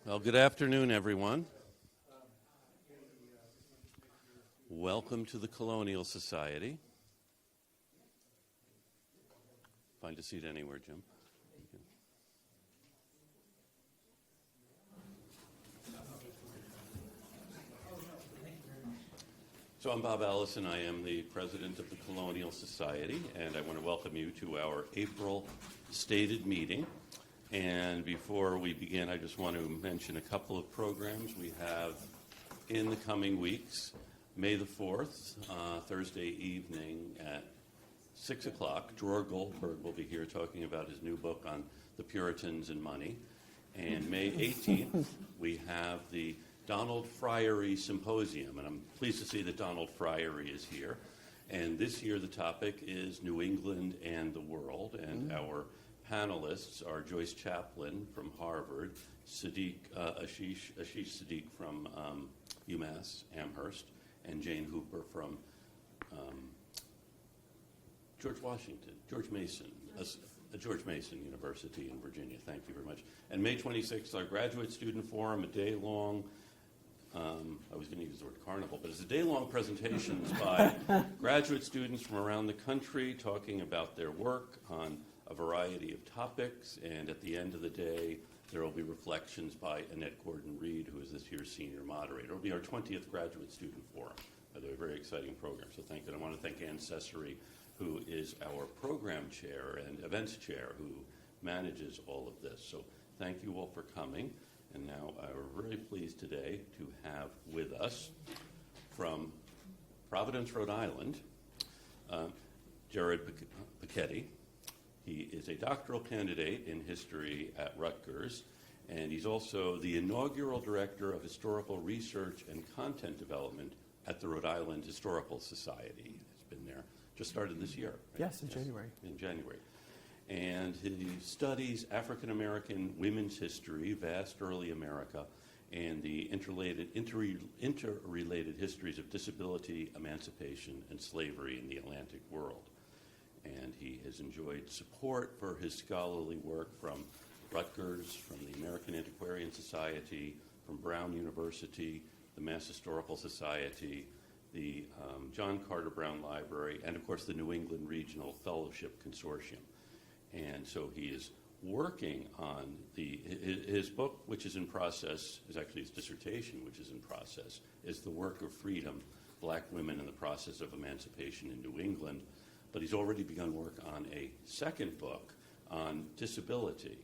Well, good afternoon, everyone. Welcome to the Colonial Society. Find a seat anywhere, Jim. So I'm Bob Allison. I am the president of the Colonial Society, and I want to welcome you to our April stated meeting. And before we begin, I just want to mention a couple of programs we have in the coming weeks. May the 4th, Thursday evening at 6 o'clock, Jerrad Goldberg will be here talking about his new book on the Puritans and money. And May 18th, we have the Donald Fryery Symposium, and I'm pleased to see that Donald Fryery is here. And this year the topic is New England and the World, and our panelists are Joyce Chaplin from Harvard, Ashish Sadiq from UMass Amherst, and Jane Hooper from George Mason University in Virginia. Thank you very much. And May 26th, our graduate student forum, a day-long, I was going to use the word carnival, but it's a day-long presentations by graduate students from around the country talking about their work on a variety of topics, and at the end of the day, there will be reflections by Annette Gordon-Reed, who is this year's senior moderator. It will be our 20th graduate student forum. A very exciting program, so thank you. And I want to thank Ann Cesary, who is our program chair and events chair, who manages all of this. So thank you all for coming. And now we're very pleased today to have with us from Providence, Rhode Island, Jerrad Pacatte. He is a doctoral candidate in history at Rutgers, and he's also the inaugural director of historical research and content development at the Rhode Island Historical Society. It's been there, just started this year. Right? Yes, in January. In January. And he studies African American women's history, vast early America, and the interrelated histories of disability, emancipation, and slavery in the Atlantic world. And he has enjoyed support for his scholarly work from Rutgers, from the American Antiquarian Society, from Brown University, the Mass Historical Society, the John Carter Brown Library, and of course the New England Regional Fellowship Consortium. And so he is working on his book, which is in process, is actually his dissertation, which is in process, is The Work of Freedom, Black Women in the Process of Emancipation in New England. But he's already begun work on a second book on disability,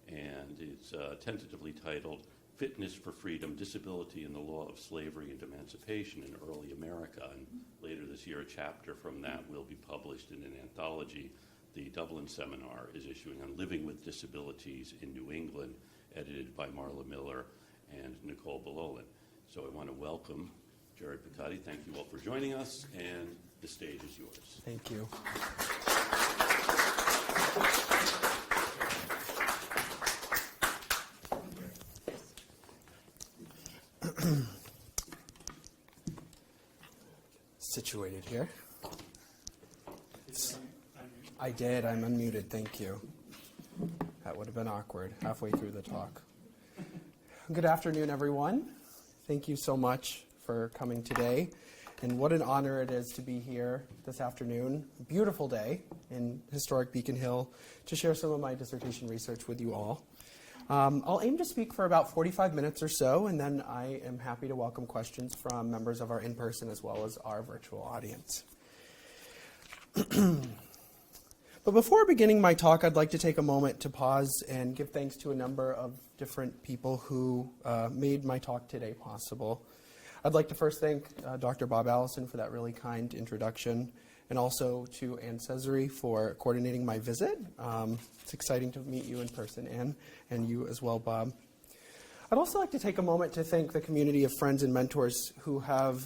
and it's tentatively titled Fitness for Freedom, Disability and the Law of Slavery and Emancipation in Early America. And later this year, a chapter from that will be published in an anthology the Dublin Seminar is issuing on living with disabilities in New England, edited by Marla Miller and Nicole Bololin. So I want to welcome Jerrad Pacatte. Thank you all for joining us, and the stage is yours. Thank you. Situated here. I did. I'm unmuted. Thank you. That would have been awkward halfway through the talk. Good afternoon, everyone. Thank you so much for coming today. And what an honor it is to be here this afternoon. A beautiful day in historic Beacon Hill to share some of my dissertation research with you all. I'll aim to speak for about 45 minutes or so, and then I am happy to welcome questions from members of our in-person as well as our virtual audience. But before beginning my talk, I'd like to take a moment to pause and give thanks to a number of different people who made my talk today possible. I'd like to first thank Dr. Bob Allison for that really kind introduction, and also to Ann Cesary for coordinating my visit. It's exciting to meet you in person, Ann, and you as well, Bob. I'd also like to take a moment to thank the community of friends and mentors who have,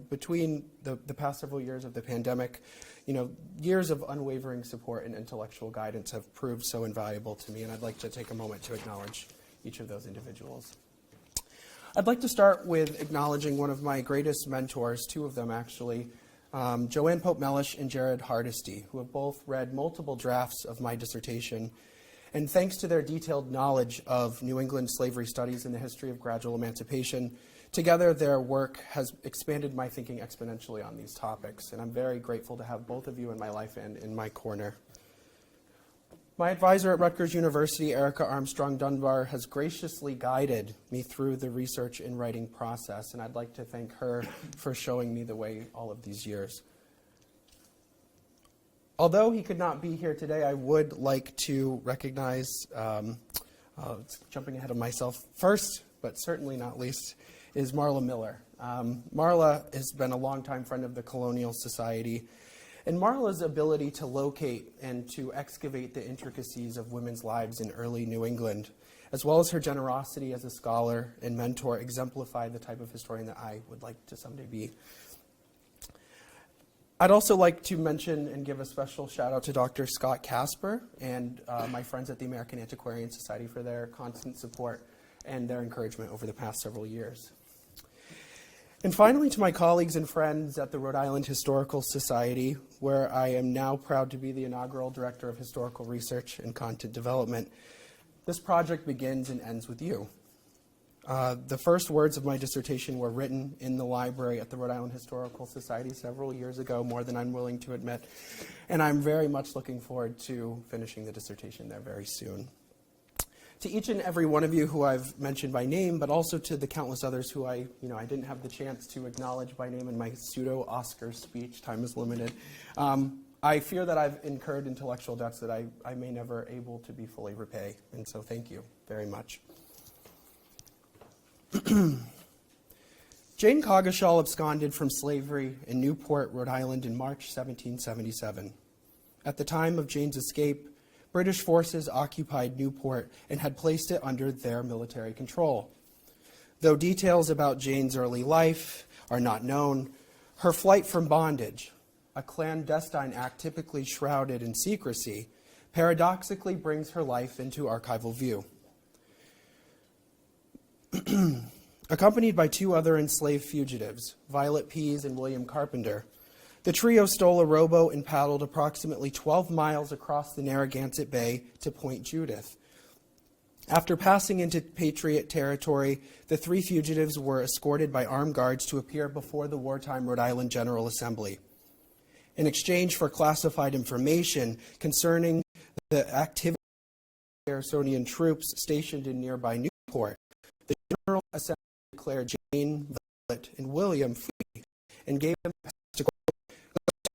between the past several years of the pandemic, years of unwavering support and intellectual guidance have proved so invaluable to me, and I'd like to take a moment to acknowledge each of those individuals. I'd like to start with acknowledging one of my greatest mentors, two of them actually, Joanne Pope Mellish and Jerrad Hardesty, who have both read multiple drafts of my dissertation And thanks to their detailed knowledge of New England slavery studies and the history of gradual emancipation, together their work has expanded my thinking exponentially on these topics. And I'm very grateful to have both of you in my life and in my corner. My advisor at Rutgers University, Erica Armstrong Dunbar, has graciously guided me through the research and writing process, and I'd like to thank her for showing me the way all of these years. Although he could not be here today, I would like to recognize, jumping ahead of myself, first, but certainly not least, is Marla Miller. Marla has been a longtime friend of the Colonial Society, and Marla's ability to locate and to excavate the intricacies of women's lives in early New England, as well as her generosity as a scholar and mentor, exemplify the type of historian that I would like to someday be. I'd also like to mention and give a special shout out to Dr. Scott Casper and my friends at the American Antiquarian Society for their constant support and their encouragement over the past several years. And finally, to my colleagues and friends at the Rhode Island Historical Society, where I am now proud to be the inaugural Director of Historical Research and Content Development. This project begins and ends with you. The first words of my dissertation were written in the library at the Rhode Island Historical Society several years ago, more than I'm willing to admit, and I'm very much looking forward to finishing the dissertation there very soon. To each and every one of you who I've mentioned by name, but also to the countless others who I didn't have the chance to acknowledge by name in my pseudo-Oscar speech, time is limited, I fear that I've incurred intellectual debts that I may never able to be fully repay, and so thank you very much. Jane Coggeshall absconded from slavery in Newport, Rhode Island in March 1777. At the time of Jane's escape, British forces occupied Newport and had placed it under their military control. Though details about Jane's early life are not known, her flight from bondage, a clandestine act typically shrouded in secrecy, paradoxically brings her life into archival view. Accompanied by two other enslaved fugitives, Violet Pease and William Carpenter, the trio stole a rowboat and paddled approximately 12 miles across the Narragansett Bay to Point Judith. After passing into Patriot territory, the three fugitives were escorted by armed guards to appear before the wartime Rhode Island General Assembly. In exchange for classified information concerning the activity of Harrisonian troops stationed in nearby Newport, the General Assembly declared Jane, Violet, and William free and gave them access to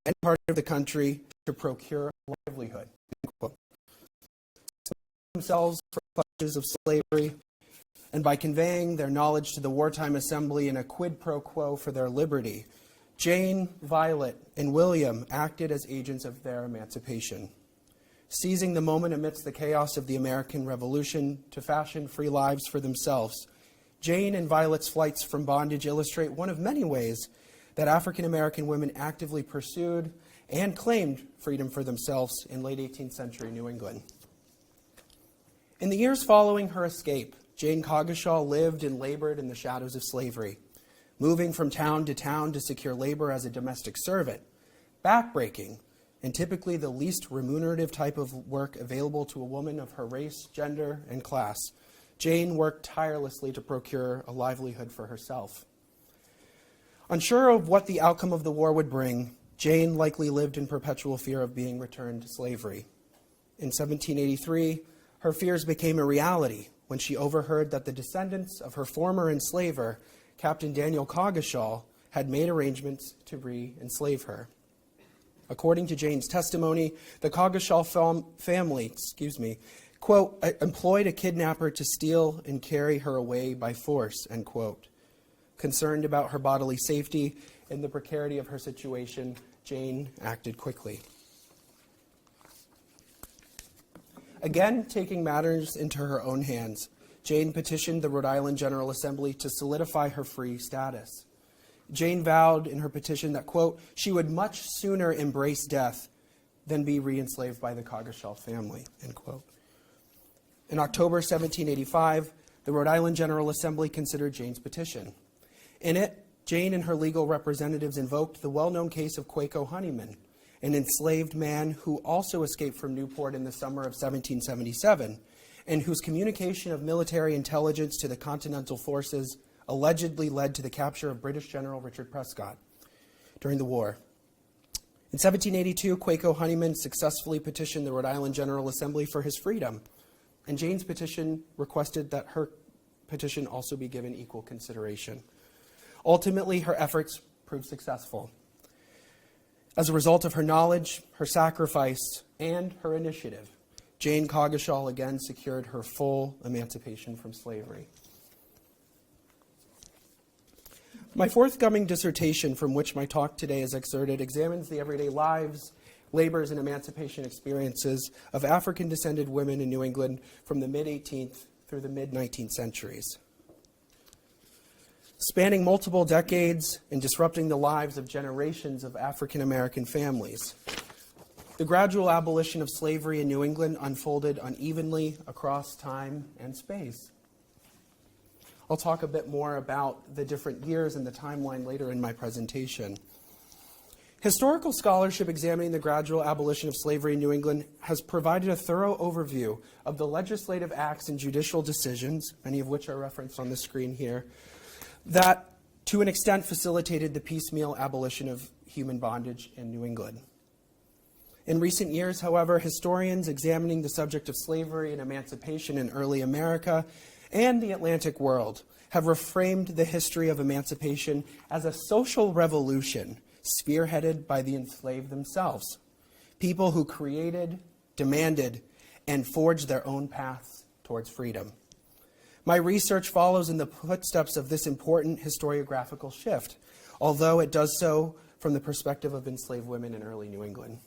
any part of the country to procure a livelihood. Themselves for clutches of slavery, and by conveying their knowledge to the wartime assembly in a quid pro quo for their liberty, Jane, Violet, and William acted as agents of their emancipation, seizing the moment amidst the chaos of the American Revolution to fashion free lives for themselves. Jane and Violet's flights from bondage illustrate one of many ways that African American women actively pursued and claimed freedom for themselves in late 18th century New England. In the years following her escape, Jane Coggeshall lived and labored in the shadows of slavery, moving from town to secure labor as a domestic servant, backbreaking, and typically the least remunerative type of work available to a woman of her race, gender, and class. Jane worked tirelessly to procure a livelihood for herself. Unsure of what the outcome of the war would bring, Jane likely lived in perpetual fear of being returned to slavery. In 1783, her fears became a reality when she overheard that the descendants of her former enslaver, Captain Daniel Coggeshall, had made arrangements to re-enslave her. According to Jane's testimony, the Coggeshall family, quote, employed a kidnapper to steal and carry her away by force, end quote. Concerned about her bodily safety and the precarity of her situation, Jane acted quickly. Again, taking matters into her own hands, Jane petitioned the Rhode Island General Assembly to solidify her free status. Jane vowed in her petition that, quote, she would much sooner embrace death than be re-enslaved by the Coggeshall family, end quote. In October 1785, the Rhode Island General Assembly considered Jane's petition. In it, Jane and her legal representatives invoked the well-known case of Quaco Honeyman an enslaved man who also escaped from Newport in the summer of 1777, and whose communication of military intelligence to the Continental Forces allegedly led to the capture of British General Richard Prescott during the war. In 1782, Quaco Honeyman successfully petitioned the Rhode Island General Assembly for his freedom, and Jane's petition requested that her petition also be given equal consideration. Ultimately, her efforts proved successful. As a result of her knowledge, her sacrifice, and her initiative, Jane Coggeshall again secured her full emancipation from slavery. My forthcoming dissertation, from which my talk today is excerpted, examines the everyday lives, labors, and emancipation experiences of African-descended women in New England from the mid-18th through the mid-19th centuries. Spanning multiple decades and disrupting the lives of generations of African-American families, the gradual abolition of slavery in New England unfolded unevenly across time and space. I'll talk a bit more about the different years and the timeline later in my presentation. Historical scholarship examining the gradual abolition of slavery in New England has provided a thorough overview of the legislative acts and judicial decisions, many of which are referenced on the screen here, that to an extent facilitated the piecemeal abolition of human bondage in New England. In recent years, however, historians examining the subject of slavery and emancipation in early America and the Atlantic world have reframed the history of emancipation as a social revolution spearheaded by the enslaved themselves, people who created, demanded, and forged their own paths towards freedom. My research follows in the footsteps of this important historiographical shift, although it does so from the perspective of enslaved women in early New England.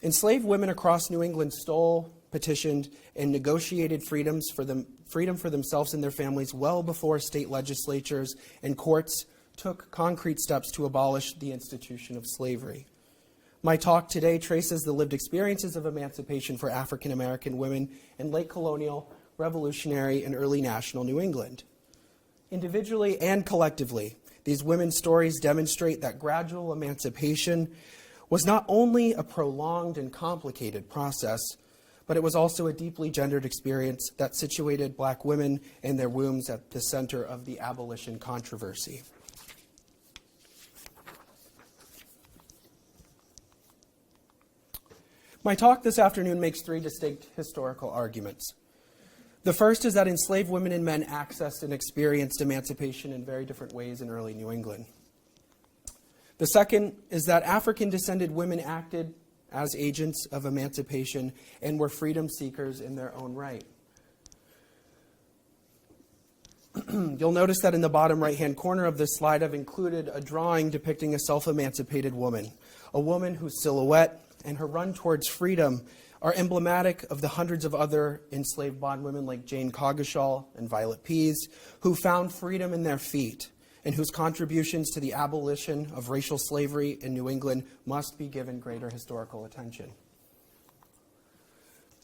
Enslaved women across New England stole, petitioned, and negotiated freedom for themselves and their families well before state legislatures and courts took concrete steps to abolish the institution of slavery. My talk today traces the lived experiences of emancipation for African American women in late colonial, revolutionary, and early national New England. Individually and collectively, these women's stories demonstrate that gradual emancipation was not only a prolonged and complicated process, but it was also a deeply gendered experience that situated black women and their wombs at the center of the abolition controversy. My talk this afternoon makes three distinct historical arguments. The first is that enslaved women and men accessed and experienced emancipation in very different ways in early New England. The second is that African-descended women acted as agents of emancipation and were freedom seekers in their own right. You'll notice that in the bottom right-hand corner of this slide, I've included a drawing depicting a self-emancipated woman, a woman whose silhouette and her run towards freedom are emblematic of the hundreds of other enslaved bondwomen like Jane Coggeshall and Violet Pease, who found freedom in their feet and whose contributions to the abolition of racial slavery in New England must be given greater historical attention.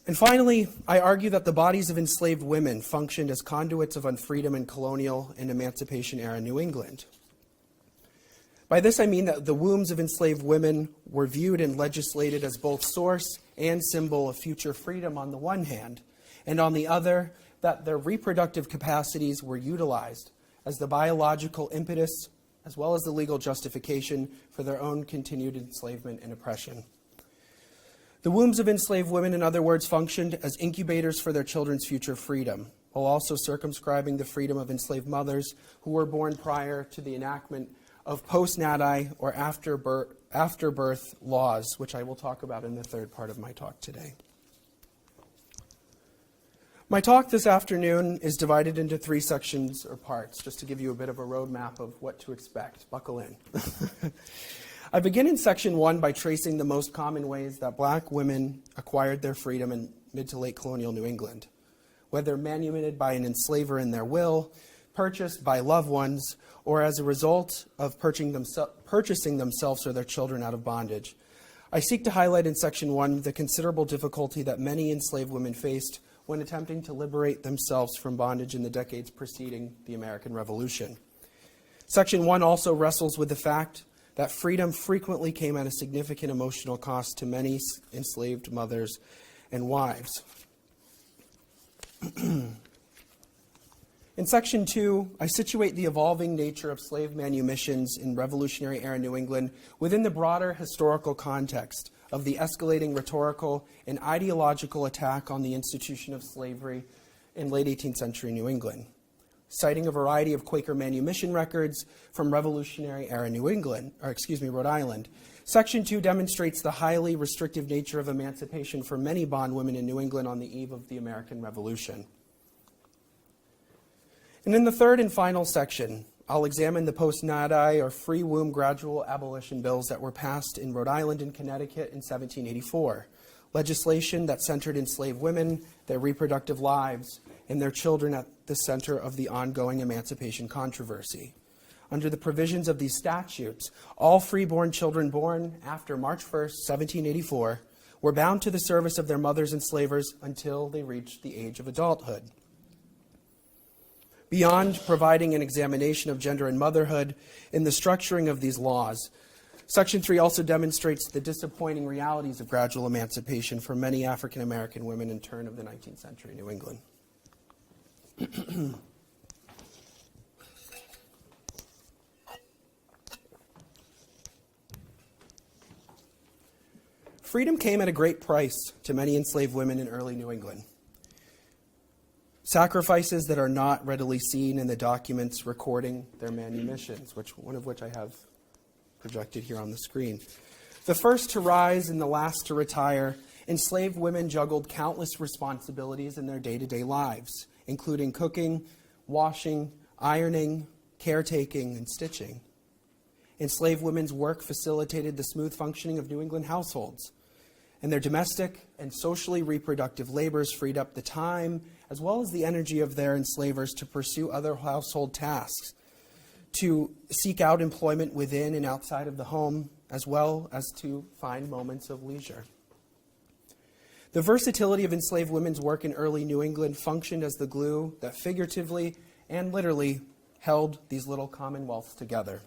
And finally, I argue that the bodies of enslaved women functioned as conduits of unfreedom in colonial and emancipation era New England. By this I mean that the wombs of enslaved women were viewed and legislated as both source and symbol of future freedom on the one hand, and on the other, that their reproductive capacities were utilized as the biological impetus as well as the legal justification for their own continued enslavement and oppression. The wombs of enslaved women, in other words, functioned as incubators for their children's future freedom, while also circumscribing the freedom of enslaved mothers who were born prior to the enactment of post-nati or after birth laws, which I will talk about in the third part of my talk today. My talk this afternoon is divided into three sections or parts, just to give you a bit of a roadmap of what to expect. Buckle in. I begin in section 1 by tracing the most common ways that black women acquired their freedom in mid to late colonial New England, whether manumitted by an enslaver in their will, purchased by loved ones, or as a result of purchasing themselves or their children out of bondage. I seek to highlight in section 1 the considerable difficulty that many enslaved women faced when attempting to liberate themselves from bondage in the decades preceding the American Revolution. Section 1 also wrestles with the fact that freedom frequently came at a significant emotional cost to many enslaved mothers and wives. In Section 2, I situate the evolving nature of slave manumissions in Revolutionary-era New England within the broader historical context of the escalating rhetorical and ideological attack on the institution of slavery in late 18th century New England. Citing a variety of Quaker manumission records from Revolutionary-era Rhode Island, Section 2 demonstrates the highly restrictive nature of emancipation for many bondwomen in New England on the eve of the American Revolution. And in the third and final section, I'll examine the post-nadi or free womb gradual abolition bills that were passed in Rhode Island and Connecticut in 1784, legislation that centered enslaved women, their reproductive lives, and their children at the center of the ongoing emancipation controversy. Under the provisions of these statutes, all freeborn children born after March 1st, 1784, were bound to the service of their mothers and slavers until they reached the age of adulthood. Beyond providing an examination of gender and motherhood in the structuring of these laws, Section 3 also demonstrates the disappointing realities of gradual emancipation for many African American women in turn of the 19th century New England. Freedom came at a great price to many enslaved women in early New England. Sacrifices that are not readily seen in the documents recording their manumissions, one of which I have projected here on the screen. The first to rise and the last to retire, enslaved women juggled countless responsibilities in their day-to-day lives, including cooking, washing, ironing, caretaking, and stitching. Enslaved women's work facilitated the smooth functioning of New England households, and their domestic and socially reproductive labors freed up the time as well as the energy of their enslavers to pursue other household tasks, to seek out employment within and outside of the home, as well as to find moments of leisure. The versatility of enslaved women's work in early New England functioned as the glue that figuratively and literally held these little commonwealths together.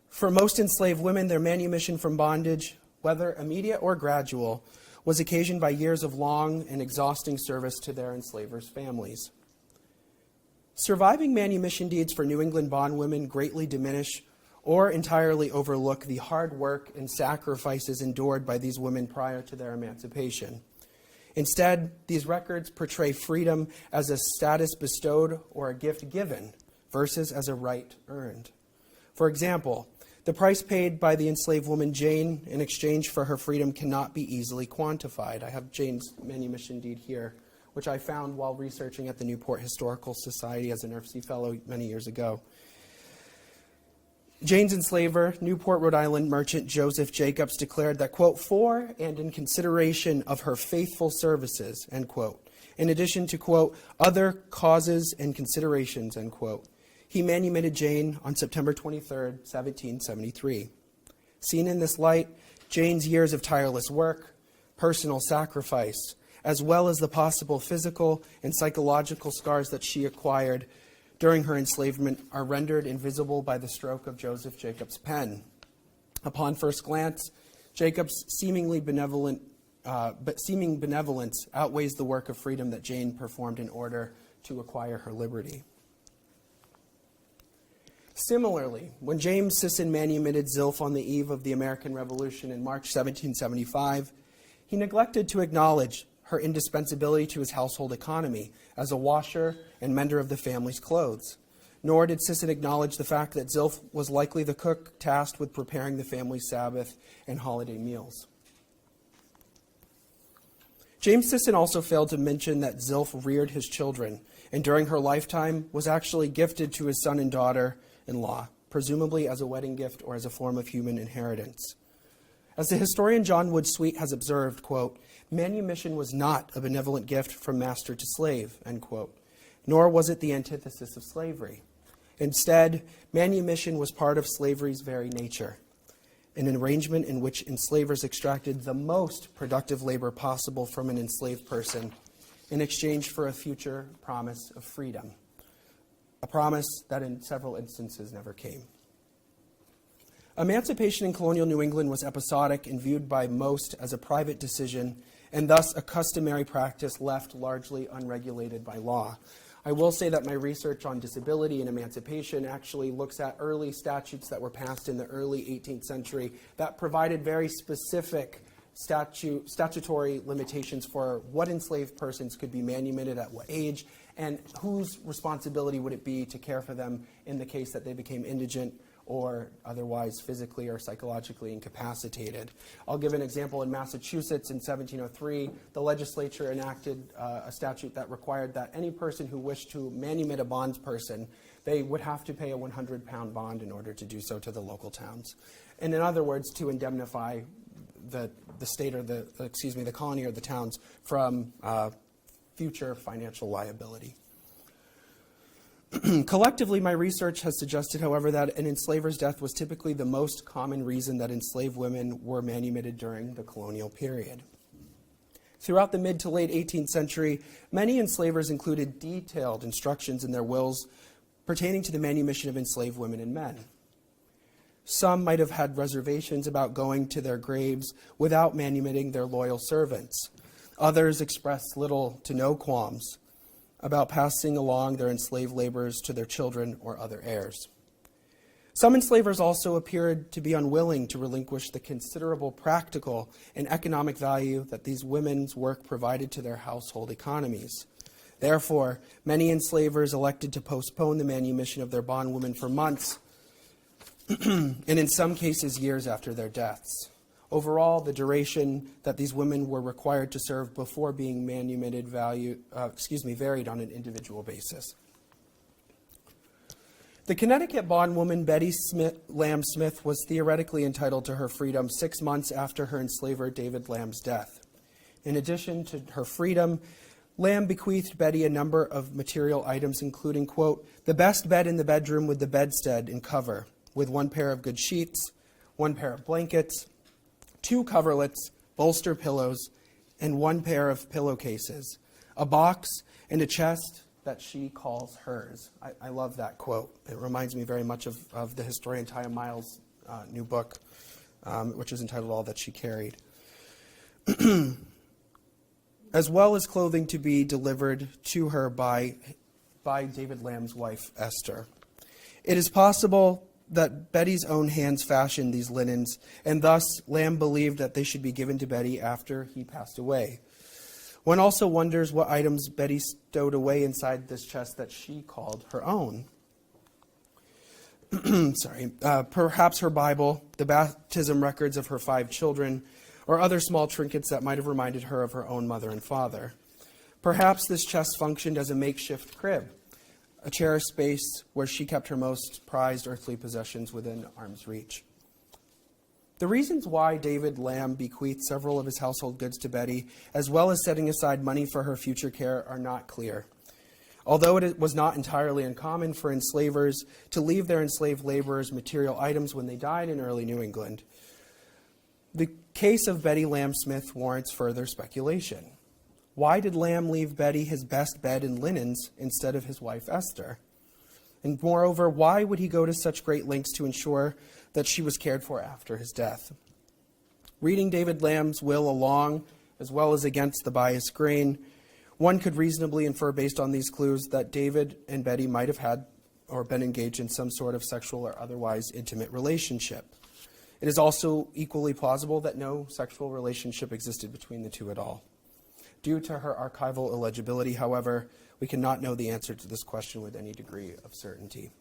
For most enslaved women, their manumission from bondage, whether immediate or gradual, was occasioned by years of long and exhausting service to their enslavers' families. Surviving manumission deeds for New England bondwomen greatly diminish or entirely overlook the hard work and sacrifices endured by these women prior to their emancipation. Instead, these records portray freedom as a status bestowed or a gift given versus as a right earned. For example, the price paid by the enslaved woman Jane in exchange for her freedom cannot be easily quantified. I have Jane's manumission deed here, which I found while researching at the Newport Historical Society as an IRFC fellow many years ago. Jane's enslaver, Newport, Rhode Island merchant Joseph Jacobs declared that, quote, for and in consideration of her faithful services, end quote, in addition to, quote, other causes and considerations, end quote, he manumitted Jane on September 23, 1773. Seen in this light, Jane's years of tireless work, personal sacrifice, as well as the possible physical and psychological scars that she acquired during her enslavement are rendered invisible by the stroke of Joseph Jacobs' pen. Upon first glance, Jacobs' seeming benevolence outweighs the work of freedom that Jane performed in order to acquire her liberty. Similarly, when James Sisson manumitted Zilph on the eve of the American Revolution in March 1775, he neglected to acknowledge her indispensability to his household economy as a washer and mender of the family's clothes. Nor did Sisson acknowledge the fact that Zilph was likely the cook tasked with preparing the family's Sabbath and holiday meals. James Sisson also failed to mention that Zilph reared his children, and during her lifetime was actually gifted to his son and daughter-in-law, presumably as a wedding gift or as a form of human inheritance. As the historian John Wood Sweet has observed, quote, manumission was not a benevolent gift from master to slave, end quote, nor was it the antithesis of slavery. Instead, manumission was part of slavery's very nature, an arrangement in which enslavers extracted the most productive labor possible from an enslaved person in exchange for a future promise of freedom, a promise that in several instances never came. Emancipation in colonial New England was episodic and viewed by most as a private decision, and thus a customary practice left largely unregulated by law. I will say that my research on disability and emancipation actually looks at early statutes that were passed in the early 18th century that provided very specific statutory limitations for what enslaved persons could be manumitted at what age, and whose responsibility would it be to care for them in the case that they became indigent or otherwise physically or psychologically incapacitated. I'll give an example. In Massachusetts in 1703, the legislature enacted a statute that required that any person who wished to manumit a bondsperson, they would have to pay a 100-pound bond in order to do so to the local towns. And in other words, to indemnify the state or the colony or the towns from future financial liability. Collectively, my research has suggested, however, that an enslaver's death was typically the most common reason that enslaved women were manumitted during the colonial period. Throughout the mid to late 18th century, many enslavers included detailed instructions in their wills pertaining to the manumission of enslaved women and men. Some might have had reservations about going to their graves without manumitting their loyal servants. Others expressed little to no qualms about passing along their enslaved labors to their children or other heirs. Some enslavers also appeared to be unwilling to relinquish the considerable practical and economic value that these women's work provided to their household economies. Therefore, many enslavers elected to postpone the manumission of their bondwomen for months, and in some cases years after their deaths. Overall, the duration that these women were required to serve before being manumitted varied on an individual basis. The Connecticut bondwoman Betty Lamb Smith was theoretically entitled to her freedom 6 months after her enslaver David Lamb's death. In addition to her freedom, Lamb bequeathed Betty a number of material items, including, quote, the best bed in the bedroom with the bedstead and cover, with 1 pair of good sheets, 1 pair of blankets, 2 coverlets, bolster pillows, and 1 pair of pillowcases, a box, and a chest that she calls hers. I love that quote. It reminds me very much of the historian Taya Miles' new book, which is entitled All That She Carried. As well as clothing to be delivered to her by David Lamb's wife, Esther. It is possible that Betty's own hands fashioned these linens, and thus Lamb believed that they should be given to Betty after he passed away. One also wonders what items Betty stowed away inside this chest that she called her own. Perhaps her Bible, the baptism records of her 5 children, or other small trinkets that might have reminded her of her own mother and father. Perhaps this chest functioned as a makeshift crib, a cherished space where she kept her most prized earthly possessions within arm's reach. The reasons why David Lamb bequeathed several of his household goods to Betty, as well as setting aside money for her future care, are not clear. Although it was not entirely uncommon for enslavers to leave their enslaved laborers material items when they died in early New England, the case of Betty Lamb Smith warrants further speculation. Why did Lamb leave Betty his best bed and linens instead of his wife Esther? And moreover, why would he go to such great lengths to ensure that she was cared for after his death? Reading David Lamb's will along, as well as against the biased grain, one could reasonably infer based on these clues that David and Betty might have had or been engaged in some sort of sexual or otherwise intimate relationship. It is also equally plausible that no sexual relationship existed between the two at all. Due to her archival illegibility, however, we cannot know the answer to this question with any degree of certainty.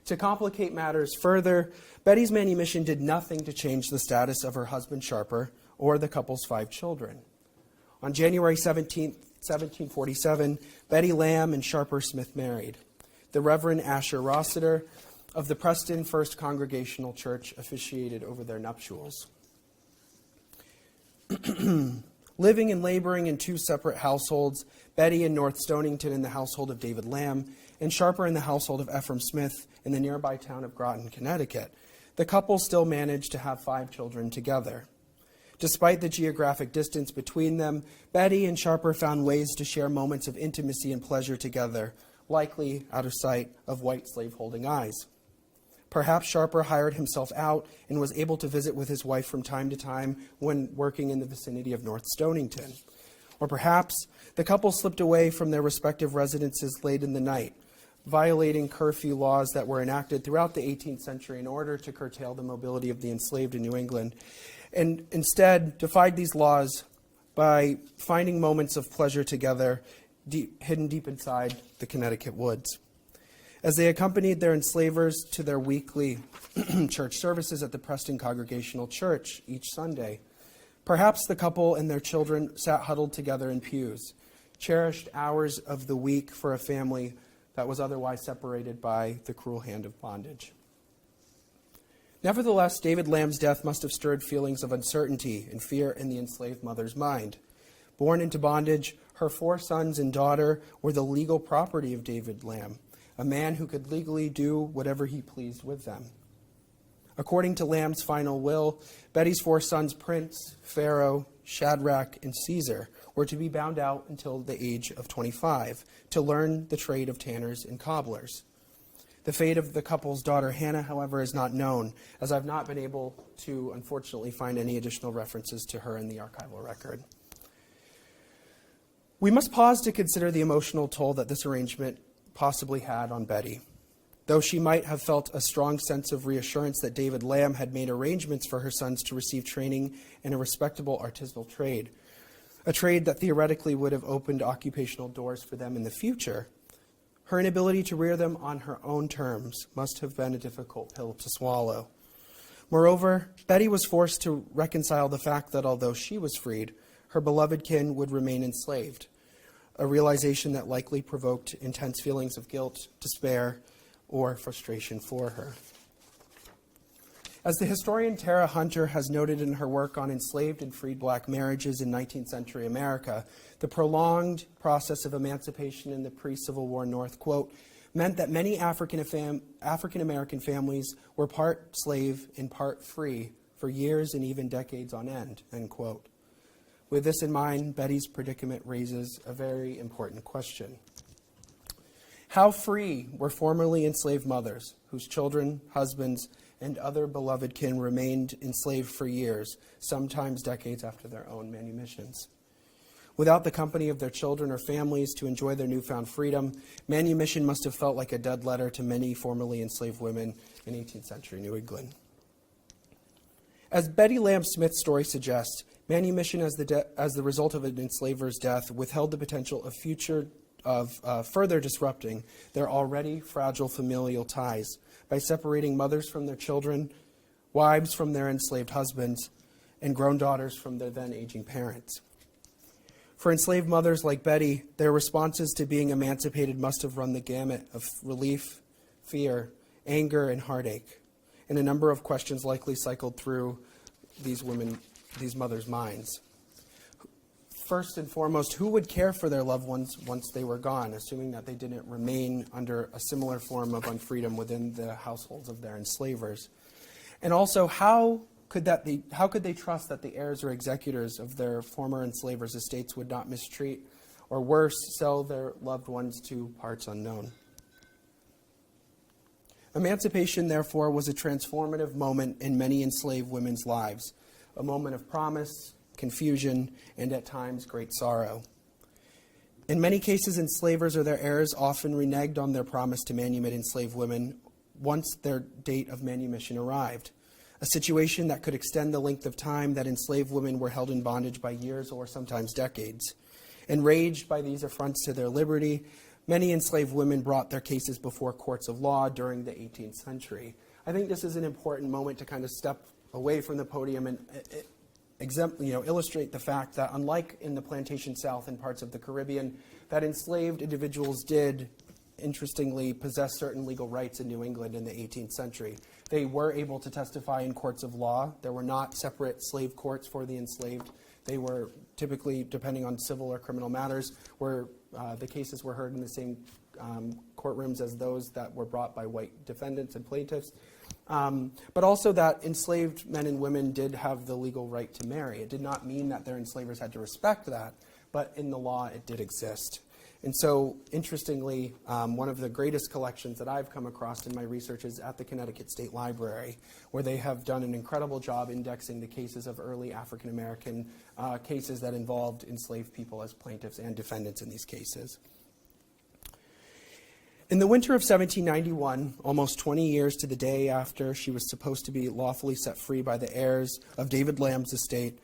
To complicate matters further, Betty's manumission did nothing to change the status of her husband Sharper or the couple's 5 children. On January 17, 1747, Betty Lamb and Sharper Smith married. The Reverend Asher Rossiter of the Preston First Congregational Church officiated over their nuptials. Living and laboring in 2 separate households, Betty in North Stonington in the household of David Lamb, and Sharper in the household of Ephraim Smith in the nearby town of Groton, Connecticut, the couple still managed to have 5 children together. Despite the geographic distance between them, Betty and Sharper found ways to share moments of intimacy and pleasure together, likely out of sight of white slave-holding eyes. Perhaps Sharper hired himself out and was able to visit with his wife from time to time when working in the vicinity of North Stonington. Or perhaps the couple slipped away from their respective residences late in the night, violating curfew laws that were enacted throughout the 18th century in order to curtail the mobility of the enslaved in New England, and instead defied these laws by finding moments of pleasure together hidden deep inside the Connecticut woods. As they accompanied their enslavers to their weekly church services at the Preston Congregational Church each Sunday, perhaps the couple and their children sat huddled together in pews, cherished hours of the week for a family that was otherwise separated by the cruel hand of bondage. Nevertheless, David Lamb's death must have stirred feelings of uncertainty and fear in the enslaved mother's mind. Born into bondage, her 4 sons and daughter were the legal property of David Lamb, a man who could legally do whatever he pleased with them. According to Lamb's final will, Betty's 4 sons, Prince, Pharaoh, Shadrach, and Caesar, were to be bound out until the age of 25 to learn the trade of tanners and cobblers. The fate of the couple's daughter, Hannah, however, is not known, as I've not been able to, unfortunately, find any additional references to her in the archival record. We must pause to consider the emotional toll that this arrangement possibly had on Betty. Though she might have felt a strong sense of reassurance that David Lamb had made arrangements for her sons to receive training in a respectable artisanal trade, a trade that theoretically would have opened occupational doors for them in the future, her inability to rear them on her own terms must have been a difficult pill to swallow. Moreover, Betty was forced to reconcile the fact that although she was freed, her beloved kin would remain enslaved, a realization that likely provoked intense feelings of guilt, despair, or frustration for her. As the historian Tara Hunter has noted in her work on enslaved and freed black marriages in 19th century America, the prolonged process of emancipation in the pre-Civil War North, quote, meant that many African-American families were part slave and part free for years and even decades on end, end quote. With this in mind, Betty's predicament raises a very important question. How free were formerly enslaved mothers, whose children, husbands, and other beloved kin remained enslaved for years, sometimes decades after their own manumissions? Without the company of their children or families to enjoy their newfound freedom, manumission must have felt like a dead letter to many formerly enslaved women in 18th century New England. As Betty Lamb Smith's story suggests, manumission as the result of an enslaver's death withheld the potential of further disrupting their already fragile familial ties by separating mothers from their children, wives from their enslaved husbands, and grown daughters from their then aging parents. For enslaved mothers like Betty, their responses to being emancipated must have run the gamut of relief, fear, anger, and heartache, and a number of questions likely cycled through these mothers' minds. First and foremost, who would care for their loved ones once they were gone, assuming that they didn't remain under a similar form of unfreedom within the households of their enslavers? And also, how could they trust that the heirs or executors of their former enslavers' estates would not mistreat, or worse, sell their loved ones to parts unknown? Emancipation, therefore, was a transformative moment in many enslaved women's lives, a moment of promise, confusion, and at times great sorrow. In many cases, enslavers or their heirs often reneged on their promise to manumit enslaved women once their date of manumission arrived, a situation that could extend the length of time that enslaved women were held in bondage by years or sometimes decades. Enraged by these affronts to their liberty, many enslaved women brought their cases before courts of law during the 18th century. I think this is an important moment to kind of step away from the podium and illustrate the fact that, unlike in the plantation South and parts of the Caribbean, that enslaved individuals did, interestingly, possess certain legal rights in New England in the 18th century. They were able to testify in courts of law. There were not separate slave courts for the enslaved. They were typically, depending on civil or criminal matters, where the cases were heard in the same courtrooms as those that were brought by white defendants and plaintiffs. But also that enslaved men and women did have the legal right to marry. It did not mean that their enslavers had to respect that, but in the law it did exist. And so, interestingly, one of the greatest collections that I've come across in my research is at the Connecticut State Library, where they have done an incredible job indexing the cases of early African American cases that involved enslaved people as plaintiffs and defendants in these cases. In the winter of 1791, almost 20 years to the day after she was supposed to be lawfully set free by the heirs of David Lamb's estate,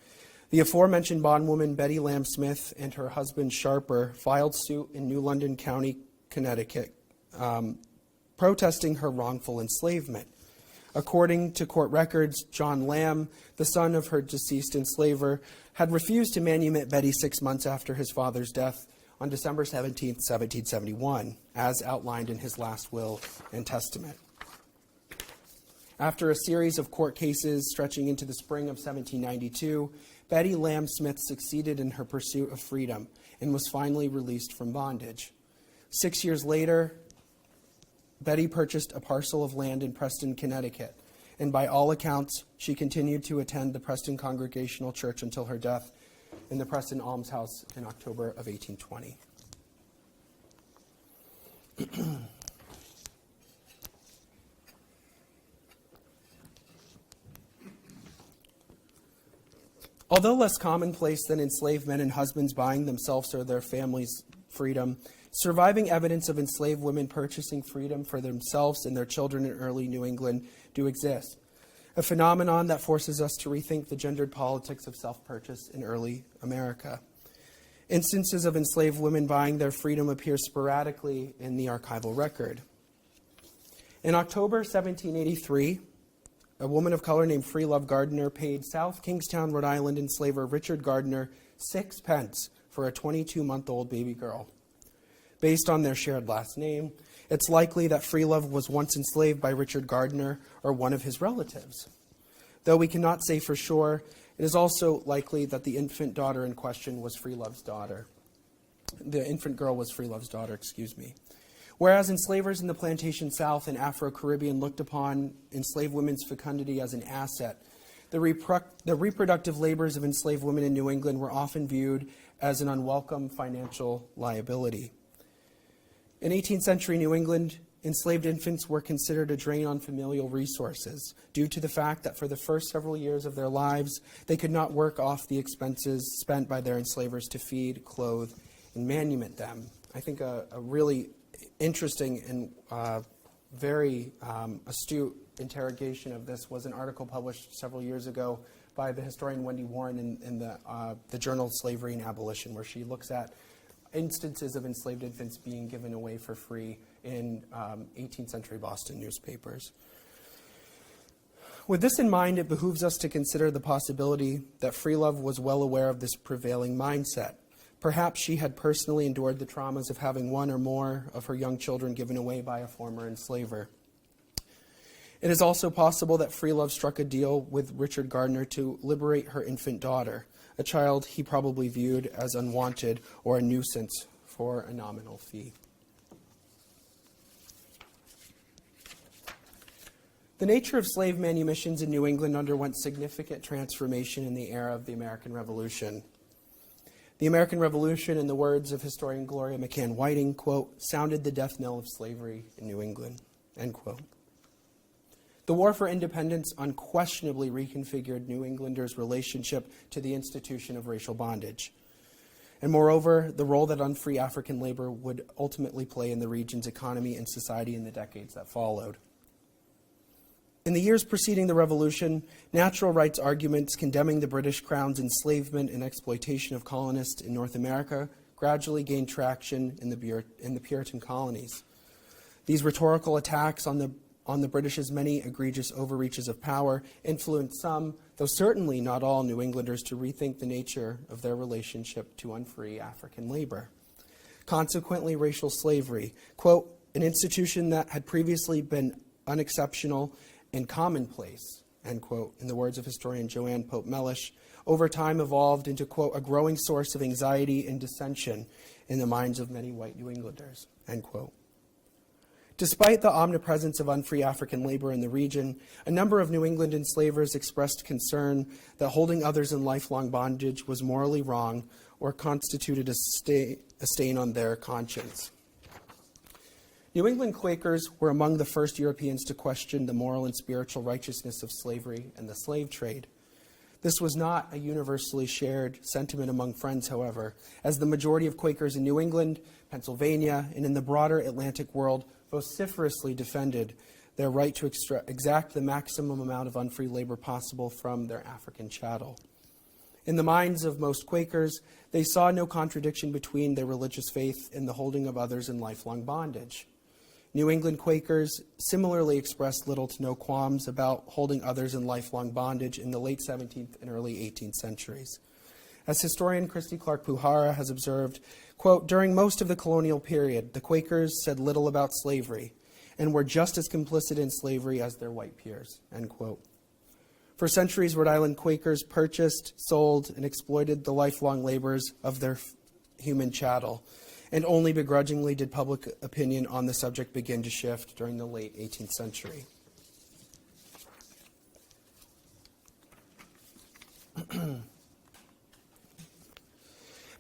the aforementioned bondwoman Betty Lamb Smith and her husband Sharper filed suit in New London County, Connecticut, protesting her wrongful enslavement. According to court records, John Lamb, the son of her deceased enslaver, had refused to manumit Betty 6 months after his father's death on December 17, 1771, as outlined in his last will and testament. After a series of court cases stretching into the spring of 1792, Betty Lamb Smith succeeded in her pursuit of freedom and was finally released from bondage. 6 years later, Betty purchased a parcel of land in Preston, Connecticut, and by all accounts, she continued to attend the Preston Congregational Church until her death in the Preston Almshouse in October of 1820. Although less commonplace than enslaved men and husbands buying themselves or their families' freedom, surviving evidence of enslaved women purchasing freedom for themselves and their children in early New England do exist, a phenomenon that forces us to rethink the gendered politics of self-purchase in early America. Instances of enslaved women buying their freedom appear sporadically in the archival record. In October 1783, a woman of color named Freelove Gardner paid South Kingstown, Rhode Island enslaver Richard Gardner 6 pence for a 22-month-old baby girl. Based on their shared last name, it's likely that Freelove was once enslaved by Richard Gardner or one of his relatives. Though we cannot say for sure, it is also likely that the infant daughter in question was Freelove's daughter. The infant girl was Freelove's daughter, excuse me. Whereas enslavers in the plantation South and Afro-Caribbean looked upon enslaved women's fecundity as an asset, the reproductive labors of enslaved women in New England were often viewed as an unwelcome financial liability. In 18th century New England, enslaved infants were considered a drain on familial resources due to the fact that for the first several years of their lives, they could not work off the expenses spent by their enslavers to feed, clothe, and manumit them. I think a really interesting and very astute interrogation of this was an article published several years ago by the historian Wendy Warren in the journal Slavery and Abolition, where she looks at instances of enslaved infants being given away for free in 18th century Boston newspapers. With this in mind, it behooves us to consider the possibility that Freelove was well aware of this prevailing mindset. Perhaps she had personally endured the traumas of having one or more of her young children given away by a former enslaver. It is also possible that Freelove struck a deal with Richard Gardner to liberate her infant daughter, a child he probably viewed as unwanted or a nuisance, for a nominal fee. The nature of slave manumissions in New England underwent significant transformation in the era of the American Revolution. The American Revolution, in the words of historian Gloria McCann Whiting, quote, sounded the death knell of slavery in New England, end quote. The War for Independence unquestionably reconfigured New Englanders' relationship to the institution of racial bondage. And moreover, the role that unfree African labor would ultimately play in the region's economy and society in the decades that followed. In the years preceding the Revolution, natural rights arguments condemning the British Crown's enslavement and exploitation of colonists in North America gradually gained traction in the Puritan colonies. These rhetorical attacks on the British's many egregious overreaches of power influenced some, though certainly not all, New Englanders to rethink the nature of their relationship to unfree African labor. Consequently, racial slavery, quote, an institution that had previously been unexceptional and commonplace, end quote, in the words of historian Joanne Pope Mellish, over time evolved into, quote, a growing source of anxiety and dissension in the minds of many white New Englanders, end quote. Despite the omnipresence of unfree African labor in the region, a number of New England enslavers expressed concern that holding others in lifelong bondage was morally wrong or constituted a a stain on their conscience. New England Quakers were among the first Europeans to question the moral and spiritual righteousness of slavery and the slave trade. This was not a universally shared sentiment among Friends, however, as the majority of Quakers in New England, Pennsylvania, and in the broader Atlantic world vociferously defended their right to exact the maximum amount of unfree labor possible from their African chattel. In the minds of most Quakers, they saw no contradiction between their religious faith and the holding of others in lifelong bondage. New England Quakers similarly expressed little to no qualms about holding others in lifelong bondage in the late 17th and early 18th centuries. As historian Christy Clark Puhara has observed, quote, during most of the colonial period, the Quakers said little about slavery and were just as complicit in slavery as their white peers, end quote. For centuries, Rhode Island Quakers purchased, sold, and exploited the lifelong labors of their human chattel, and only begrudgingly did public opinion on the subject begin to shift during the late 18th century.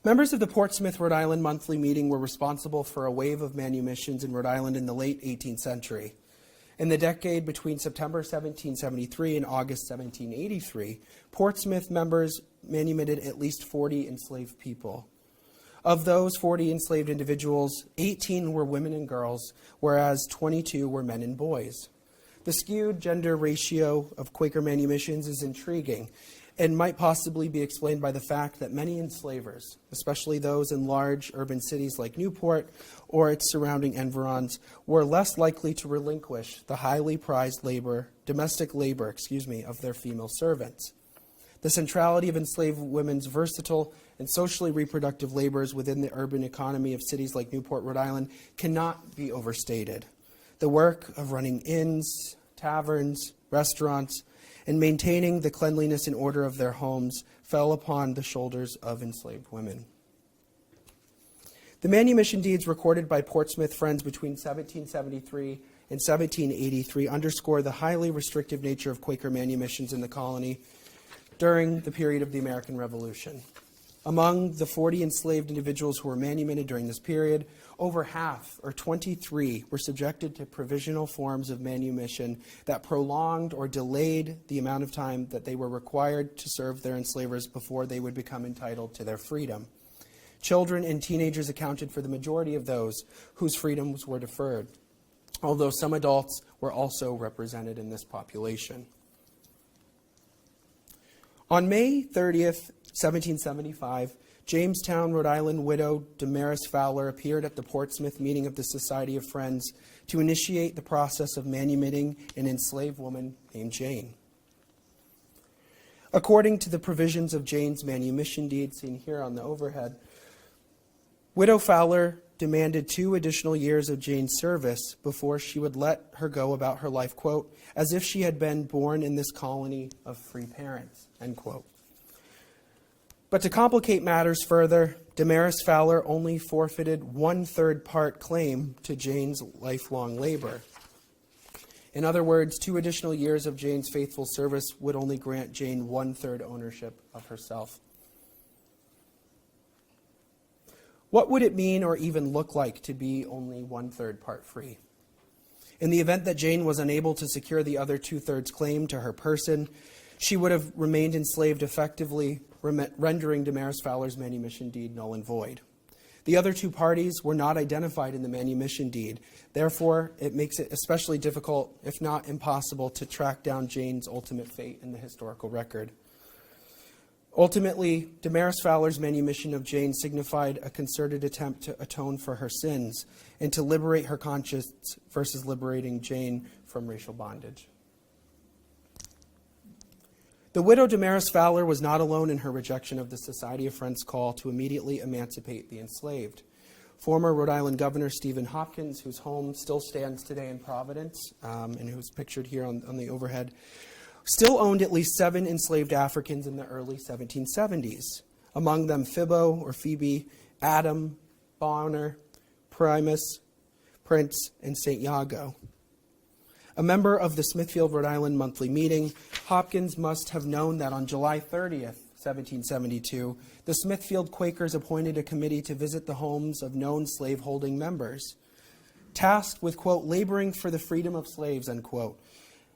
Members of the Portsmouth, Rhode Island monthly meeting were responsible for a wave of manumissions in Rhode Island in the late 18th century. In the decade between September 1773 and August 1783, Portsmouth members manumitted at least 40 enslaved people. Of those 40 enslaved individuals, 18 were women and girls, whereas 22 were men and boys. The skewed gender ratio of Quaker manumissions is intriguing and might possibly be explained by the fact that many enslavers, especially those in large urban cities like Newport or its surrounding environs, were less likely to relinquish the highly prized domestic labor, of their female servants. The centrality of enslaved women's versatile and socially reproductive labors within the urban economy of cities like Newport, Rhode Island, cannot be overstated. The work of running inns, taverns, restaurants, and maintaining the cleanliness and order of their homes fell upon the shoulders of enslaved women. The manumission deeds recorded by Portsmouth Friends between 1773 and 1783 underscore the highly restrictive nature of Quaker manumissions in the colony during the period of the American Revolution. Among the 40 enslaved individuals who were manumitted during this period, over half, or 23, were subjected to provisional forms of manumission that prolonged or delayed the amount of time that they were required to serve their enslavers before they would become entitled to their freedom. Children and teenagers accounted for the majority of those whose freedoms were deferred, although some adults were also represented in this population. On May 30th, 1775, Jamestown, Rhode Island widow Damaris Fowler appeared at the Portsmouth meeting of the Society of Friends to initiate the process of manumitting an enslaved woman named Jane. According to the provisions of Jane's manumission deed seen here on the overhead, Widow Fowler demanded 2 additional years of Jane's service before she would let her go about her life, quote, as if she had been born in this colony of free parents, end quote. But to complicate matters further, Damaris Fowler only forfeited 1/3 part claim to Jane's lifelong labor. In other words, 2 additional years of Jane's faithful service would only grant Jane 1/3 ownership of herself. What would it mean or even look like to be only 1/3 part free? In the event that Jane was unable to secure the other 2/3 claim to her person, she would have remained enslaved effectively, rendering Damaris Fowler's manumission deed null and void. The other 2 parties were not identified in the manumission deed. Therefore, it makes it especially difficult, if not impossible, to track down Jane's ultimate fate in the historical record. Ultimately, Damaris Fowler's manumission of Jane signified a concerted attempt to atone for her sins and to liberate her conscience versus liberating Jane from racial bondage. The widow Damaris Fowler was not alone in her rejection of the Society of Friends' call to immediately emancipate the enslaved. Former Rhode Island Governor Stephen Hopkins, whose home still stands today in Providence, and who's pictured here on the overhead, still owned at least 7 enslaved Africans in the early 1770s, among them Phoebe or Phoebe, Adam, Bonner, Primus, Prince, and St. Iago. A member of the Smithfield, Rhode Island monthly meeting, Hopkins must have known that on July 30th, 1772, the Smithfield Quakers appointed a committee to visit the homes of known slaveholding members, tasked with, quote, laboring for the freedom of slaves, unquote,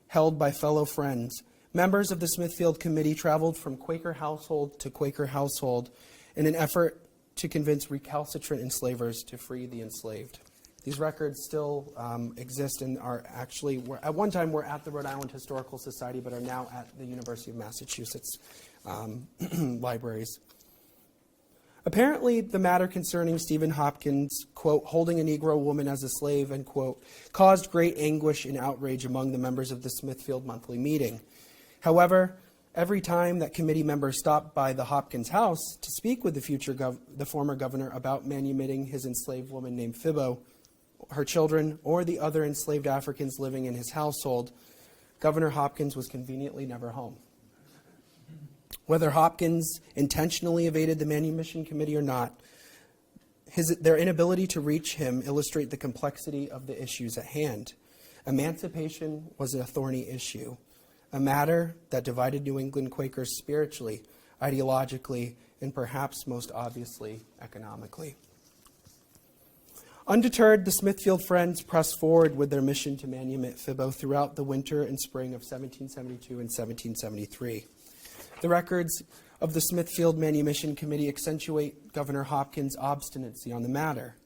held by fellow friends. Members of the Smithfield Committee traveled from Quaker household to Quaker household in an effort to convince recalcitrant enslavers to free the enslaved. These records still exist and are actually, at one time were at the Rhode Island Historical Society, but are now at the University of Massachusetts libraries. Apparently, the matter concerning Stephen Hopkins, quote, holding a Negro woman as a slave, end quote, caused great anguish and outrage among the members of the Smithfield Monthly Meeting. However, every time that committee members stopped by the Hopkins house to speak with the former governor about manumitting his enslaved woman named Fibbo, her children, or the other enslaved Africans living in his household, Governor Hopkins was conveniently never home. Whether Hopkins intentionally evaded the manumission committee or not, their inability to reach him illustrate the complexity of the issues at hand. Emancipation was a thorny issue, a matter that divided New England Quakers spiritually, ideologically, and perhaps most obviously economically. Undeterred, the Smithfield Friends pressed forward with their mission to manumit Fibbo throughout the winter and spring of 1772 and 1773. The records of the Smithfield Manumission Committee accentuate Governor Hopkins' obstinacy on the matter.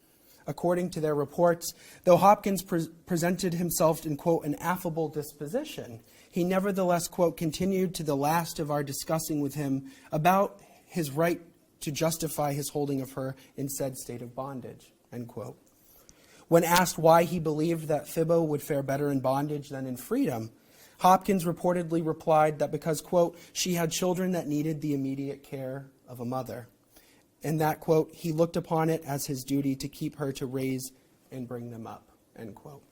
According to their reports, though Hopkins presented himself in, quote, an affable disposition, he nevertheless, quote, continued to the last of our discussing with him about his right to justify his holding of her in said state of bondage, end quote. When asked why he believed that Fibbo would fare better in bondage than in freedom, Hopkins reportedly replied that because, quote, she had children that needed the immediate care of a mother, and that, quote, he looked upon it as his duty to keep her to raise and bring them up, end quote.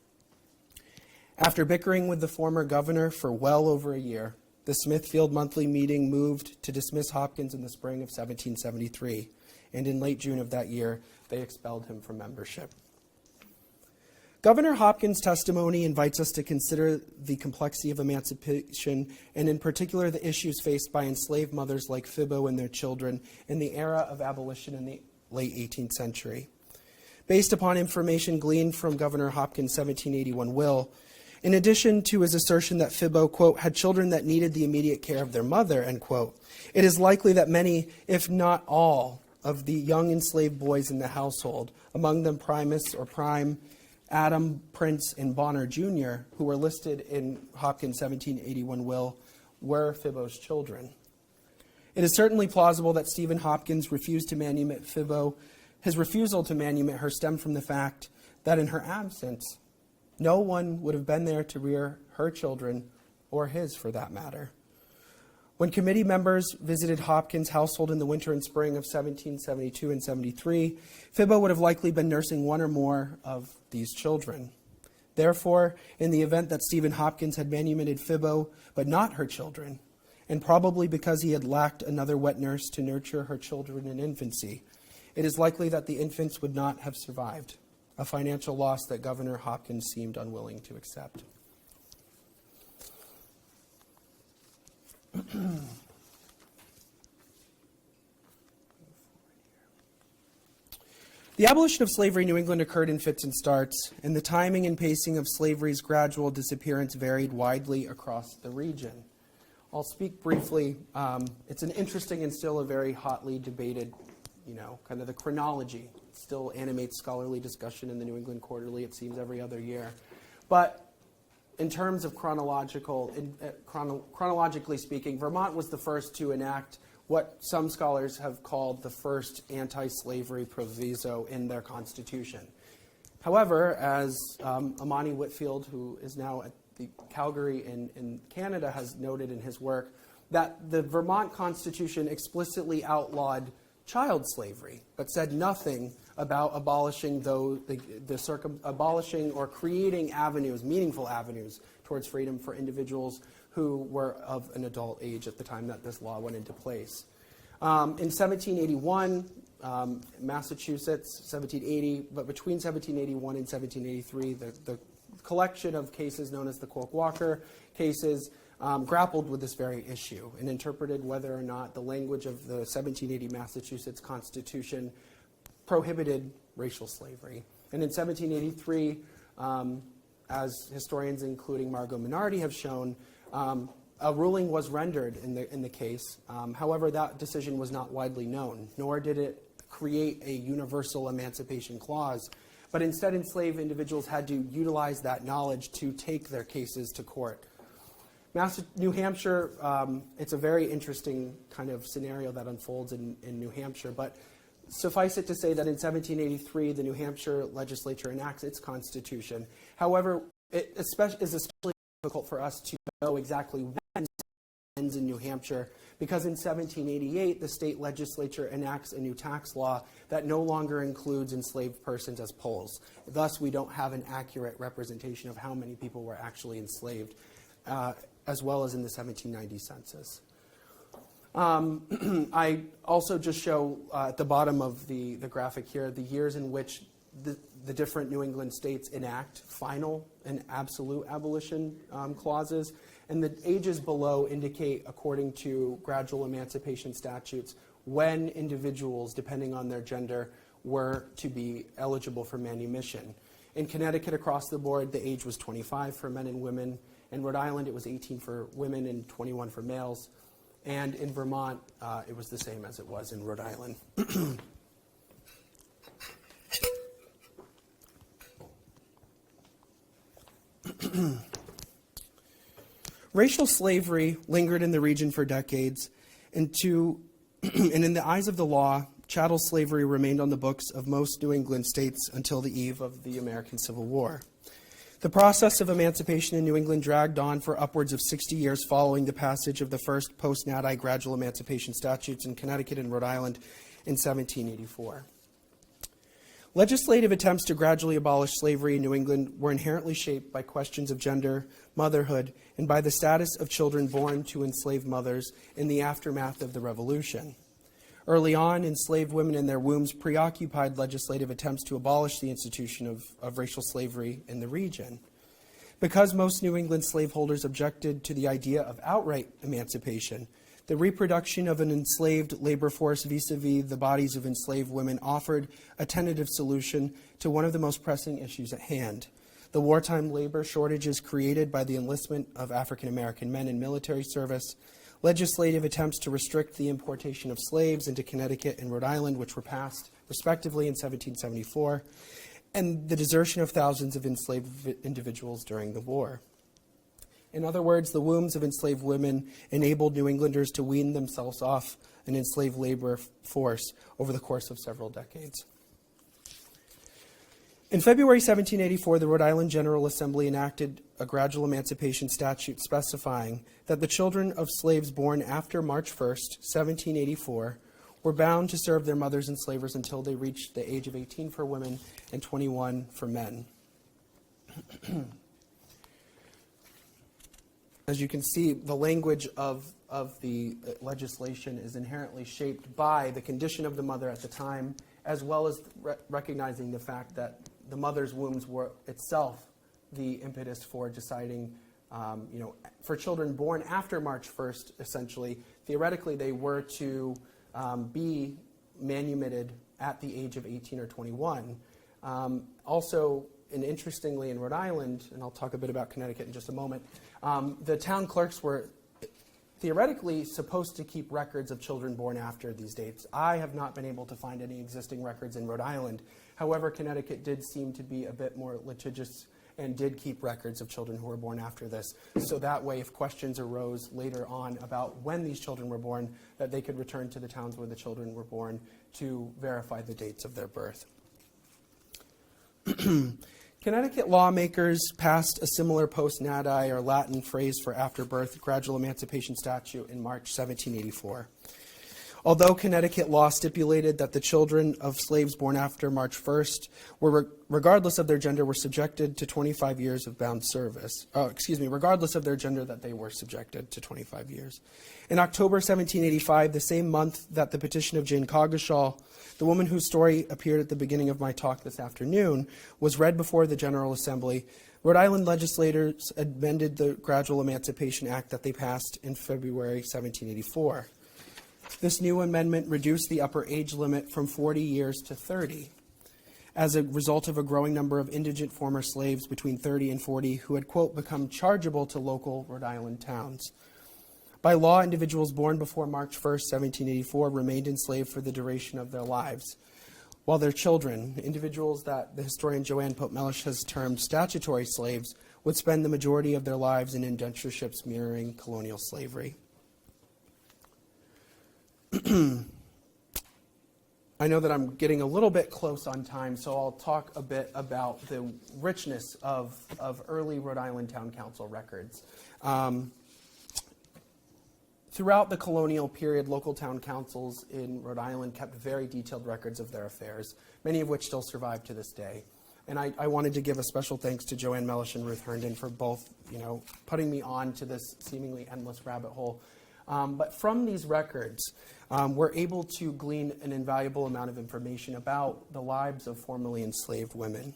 After bickering with the former governor for well over a year, the Smithfield Monthly Meeting moved to dismiss Hopkins in the spring of 1773, and in late June of that year, they expelled him from membership. Governor Hopkins' testimony invites us to consider the complexity of emancipation, and in particular the issues faced by enslaved mothers like Fibbo and their children in the era of abolition in the late 18th century. Based upon information gleaned from Governor Hopkins' 1781 will, in addition to his assertion that Fibbo, quote, had children that needed the immediate care of their mother, end quote, it is likely that many, if not all, of the young enslaved boys in the household, among them Primus or Prime, Adam, Prince, and Bonner Jr., who were listed in Hopkins' 1781 will, were Fibbo's children. It is certainly plausible that Stephen Hopkins refused to manumit Fibbo. His refusal to manumit her stemmed from the fact that in her absence, no one would have been there to rear her children, or his for that matter. When committee members visited Hopkins' household in the winter and spring of 1772 and 73, Fibbo would have likely been nursing one or more of these children. Therefore, in the event that Stephen Hopkins had manumitted Fibbo, but not her children, and probably because he had lacked another wet nurse to nurture her children in infancy, it is likely that the infants would not have survived, a financial loss that Governor Hopkins seemed unwilling to accept. The abolition of slavery in New England occurred in fits and starts, and the timing and pacing of slavery's gradual disappearance varied widely across the region. I'll speak briefly. It's an interesting and still a very hotly debated, kind of the chronology. It still animates scholarly discussion in the New England Quarterly, it seems, every other year. But in terms of chronologically speaking, Vermont was the first to enact what some scholars have called the first anti-slavery proviso in their constitution. However, as Amani Whitfield, who is now at the Calgary in Canada, has noted in his work, that the Vermont Constitution explicitly outlawed child slavery, but said nothing about abolishing abolishing or creating avenues, meaningful avenues, towards freedom for individuals who were of an adult age at the time that this law went into place. In 1781, Massachusetts, 1780, but between 1781 and 1783, the collection of cases known as the Quoke-Walker cases grappled with this very issue and interpreted whether or not the language of the 1780 Massachusetts Constitution prohibited racial slavery. And in 1783, as historians including Margot Minardi have shown, a ruling was rendered in the case. However, that decision was not widely known, nor did it create a universal emancipation clause, but instead enslaved individuals had to utilize that knowledge to take their cases to court. New Hampshire, it's a very interesting kind of scenario that unfolds in New Hampshire, but suffice it to say that in 1783, the New Hampshire legislature enacts its constitution. However, it is especially difficult for us to know exactly when it ends in New Hampshire, because in 1788, the state legislature enacts a new tax law that no longer includes enslaved persons as poles. Thus, we don't have an accurate representation of how many people were actually enslaved, as well as in the 1790 census. I also just show at the bottom of the graphic here the years in which the different New England states enact final and absolute abolition clauses, and the ages below indicate, according to gradual emancipation statutes, when individuals, depending on their gender, were to be eligible for manumission. In Connecticut, across the board, the age was 25 for men and women. In Rhode Island, it was 18 for women and 21 for males. And in Vermont, it was the same as it was in Rhode Island. Racial slavery lingered in the region for decades, and in the eyes of the law, chattel slavery remained on the books of most New England states until the eve of the American Civil War. The process of emancipation in New England dragged on for upwards of 60 years following the passage of the first post-Nadi gradual emancipation statutes in Connecticut and Rhode Island in 1784. Legislative attempts to gradually abolish slavery in New England were inherently shaped by questions of gender, motherhood, and by the status of children born to enslaved mothers in the aftermath of the Revolution. Early on, enslaved women in their wombs preoccupied legislative attempts to abolish the institution of racial slavery in the region. Because most New England slaveholders objected to the idea of outright emancipation, the reproduction of an enslaved labor force vis-a-vis the bodies of enslaved women offered a tentative solution to one of the most pressing issues at hand: the wartime labor shortages created by the enlistment of African American men in military service, legislative attempts to restrict the importation of slaves into Connecticut and Rhode Island, which were passed respectively in 1774, and the desertion of thousands of enslaved individuals during the war. In other words, the wombs of enslaved women enabled New Englanders to wean themselves off an enslaved labor force over the course of several decades. In February 1784, the Rhode Island General Assembly enacted a gradual emancipation statute specifying that the children of slaves born after March 1st, 1784, were bound to serve their mothers and slavers until they reached the age of 18 for women and 21 for men. As you can see, the language of the legislation is inherently shaped by the condition of the mother at the time, as well as recognizing the fact that the mother's wombs were itself the impetus for deciding, for children born after March 1st, essentially, theoretically they were to be manumitted at the age of 18 or 21. Also, and interestingly, in Rhode Island, and I'll talk a bit about Connecticut in just a moment, the town clerks were theoretically supposed to keep records of children born after these dates. I have not been able to find any existing records in Rhode Island. However, Connecticut did seem to be a bit more litigious and did keep records of children who were born after this. So that way, if questions arose later on about when these children were born, that they could return to the towns where the children were born to verify the dates of their birth. Connecticut lawmakers passed a similar post-nadi, or Latin phrase for after-birth, gradual emancipation statute in March 1784. Although Connecticut law stipulated that the children of slaves born after March 1st regardless of their gender, were subjected to 25 years of bound service. Regardless of their gender, that they were subjected to 25 years. In October 1785, the same month that the petition of Jane Coggeshall, the woman whose story appeared at the beginning of my talk this afternoon, was read before the General Assembly, Rhode Island legislators amended the Gradual Emancipation Act that they passed in February 1784. This new amendment reduced the upper age limit from 40 years to 30 as a result of a growing number of indigent former slaves between 30 and 40 who had, quote, become chargeable to local Rhode Island towns. By law, individuals born before March 1st, 1784, remained enslaved for the duration of their lives, while their children, individuals that the historian Joanne Pope-Mellish has termed statutory slaves, would spend the majority of their lives in indentureships mirroring colonial slavery. I know that I'm getting a little bit close on time, so I'll talk a bit about the richness of early Rhode Island Town Council records. Throughout the colonial period, local town councils in Rhode Island kept very detailed records of their affairs, many of which still survive to this day. And I wanted to give a special thanks to Joanne Mellish and Ruth Herndon for both, putting me on to this seemingly endless rabbit hole. But from these records, we're able to glean an invaluable amount of information about the lives of formerly enslaved women.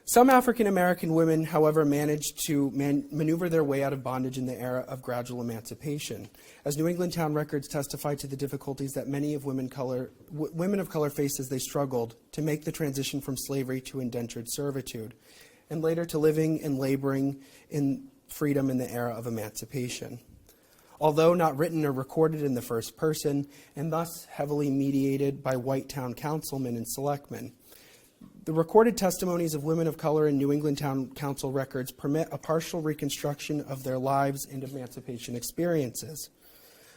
Some African American women, however, managed to maneuver their way out of bondage in the era of gradual emancipation, as New England Town records testify to the difficulties that many of women of color faced as they struggled to make the transition from slavery to indentured servitude, and later to living and laboring in freedom in the era of emancipation. Although not written or recorded in the first person, and thus heavily mediated by white town councilmen and selectmen, the recorded testimonies of women of color in New England Town Council records permit a partial reconstruction of their lives and emancipation experiences.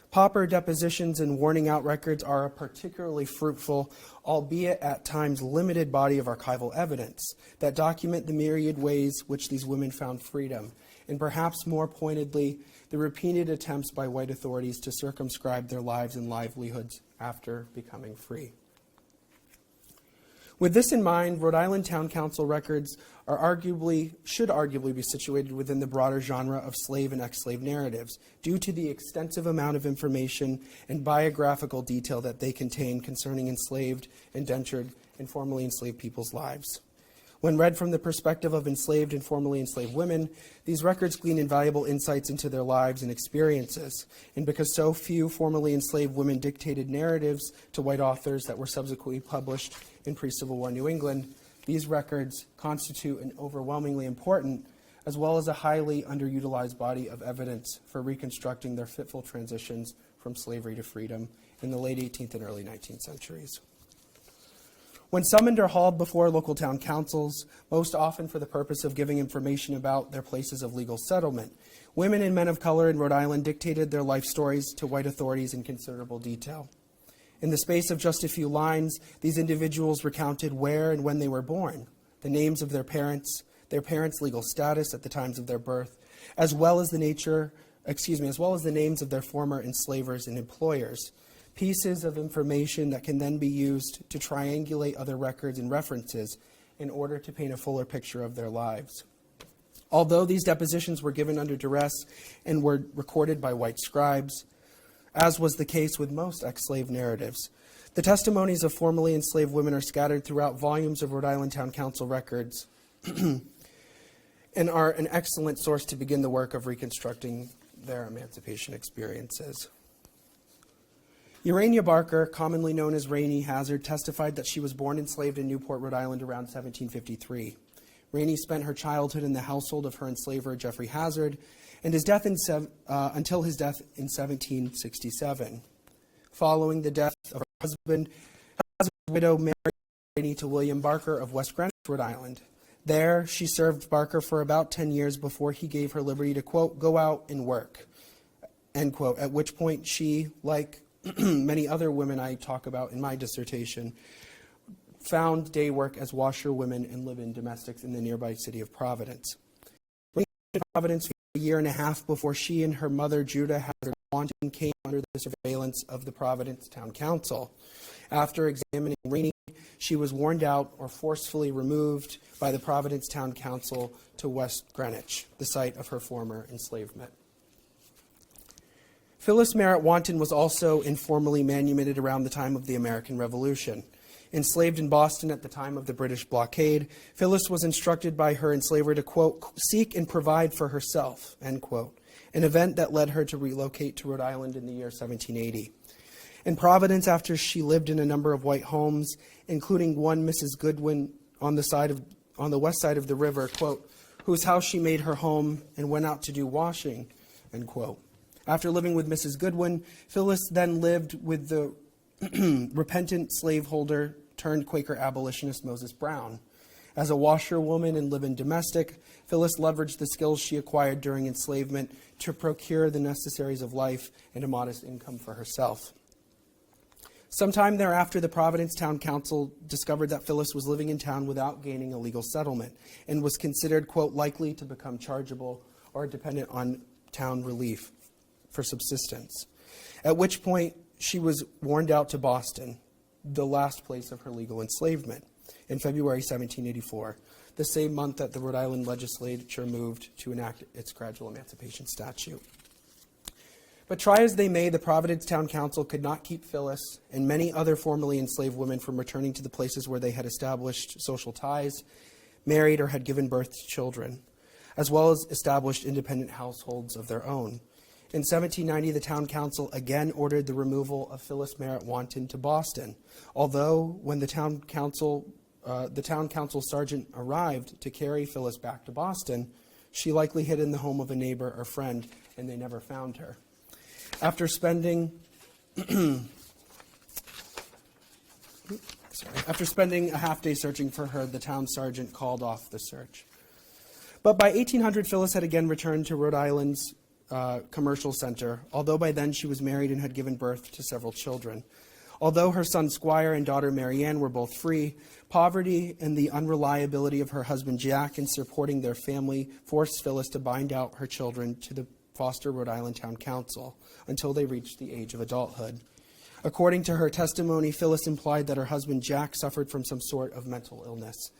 Pauper depositions and warning out records are a particularly fruitful, albeit at times limited body of archival evidence that document the myriad ways which these women found freedom, and perhaps more pointedly, the repeated attempts by white authorities to circumscribe their lives and livelihoods after becoming free. With this in mind, Rhode Island Town Council records should arguably be situated within the broader genre of slave and ex-slave narratives due to the extensive amount of information and biographical detail that they contain concerning enslaved, indentured, and formerly enslaved people's lives. When read from the perspective of enslaved and formerly enslaved women, these records glean invaluable insights into their lives and experiences. And because so few formerly enslaved women dictated narratives to white authors that were subsequently published in pre-Civil War New England, these records constitute an overwhelmingly important, as well as a highly underutilized body of evidence for reconstructing their fitful transitions from slavery to freedom in the late 18th and early 19th centuries. When summoned or hauled before local town councils, most often for the purpose of giving information about their places of legal settlement, women and men of color in Rhode Island dictated their life stories to white authorities in considerable detail. In the space of just a few lines, these individuals recounted where and when they were born, the names of their parents' legal status at the times of their birth, as well as the names of their former enslavers and employers. Pieces of information that can then be used to triangulate other records and references in order to paint a fuller picture of their lives. Although these depositions were given under duress and were recorded by white scribes, as was the case with most ex-slave narratives, the testimonies of formerly enslaved women are scattered throughout volumes of Rhode Island Town Council records and are an excellent source to begin the work of reconstructing their emancipation experiences. Urania Barker, commonly known as Rainey Hazard, testified that she was born enslaved in Newport, Rhode Island around 1753. Rainey spent her childhood in the household of her enslaver, Jeffrey Hazard, and until his death in 1767. Following the death of her husband, Hazard's widow married Rainey to William Barker of West Greenwich, Rhode Island. There, she served Barker for about 10 years before he gave her liberty to, quote, go out and work, end quote, at which point she, like many other women I talk about in my dissertation, found day work as washerwomen and live-in domestics in the nearby city of Providence. Rainey lived in Providence for a year and a half before she and her mother, Judah Hazard, came under the surveillance of the Providence Town Council. After examining Rainey, she was warned out or forcefully removed by the Providence Town Council to West Greenwich, the site of her former enslavement. Phyllis Merritt Wanton was also informally manumitted around the time of the American Revolution. Enslaved in Boston at the time of the British blockade, Phyllis was instructed by her enslaver to, quote, seek and provide for herself, end quote, an event that led her to relocate to Rhode Island in the year 1780. In Providence, after she lived in a number of white homes, including one Mrs. Goodwin on the west side of the river, quote, whose house she made her home and went out to do washing, end quote. After living with Mrs. Goodwin, Phyllis then lived with the repentant slaveholder turned Quaker abolitionist Moses Brown. As a washerwoman and live-in domestic, Phyllis leveraged the skills she acquired during enslavement to procure the necessaries of life and a modest income for herself. Sometime thereafter, the Providence Town Council discovered that Phyllis was living in town without gaining a legal settlement and was considered, quote, likely to become chargeable or dependent on town relief for subsistence, at which point she was warned out to Boston, the last place of her legal enslavement, in February 1784, the same month that the Rhode Island legislature moved to enact its gradual emancipation statute. But try as they may, the Providence Town Council could not keep Phyllis and many other formerly enslaved women from returning to the places where they had established social ties, married, or had given birth to children, as well as established independent households of their own. In 1790, the town council again ordered the removal of Phyllis Merritt Wanton to Boston, although when the town council sergeant arrived to carry Phyllis back to Boston, she likely hid in the home of a neighbor or friend, and they never found her. After spending a half day searching for her, the town sergeant called off the search. But by 1800, Phyllis had again returned to Rhode Island's commercial center, although by then she was married and had given birth to several children. Although her son Squire and daughter Marianne were both free, poverty and the unreliability of her husband Jack in supporting their family forced Phyllis to bind out her children to the Foster Rhode Island Town Council until they reached the age of adulthood. According to her testimony, Phyllis implied that her husband Jack suffered from some sort of mental illness.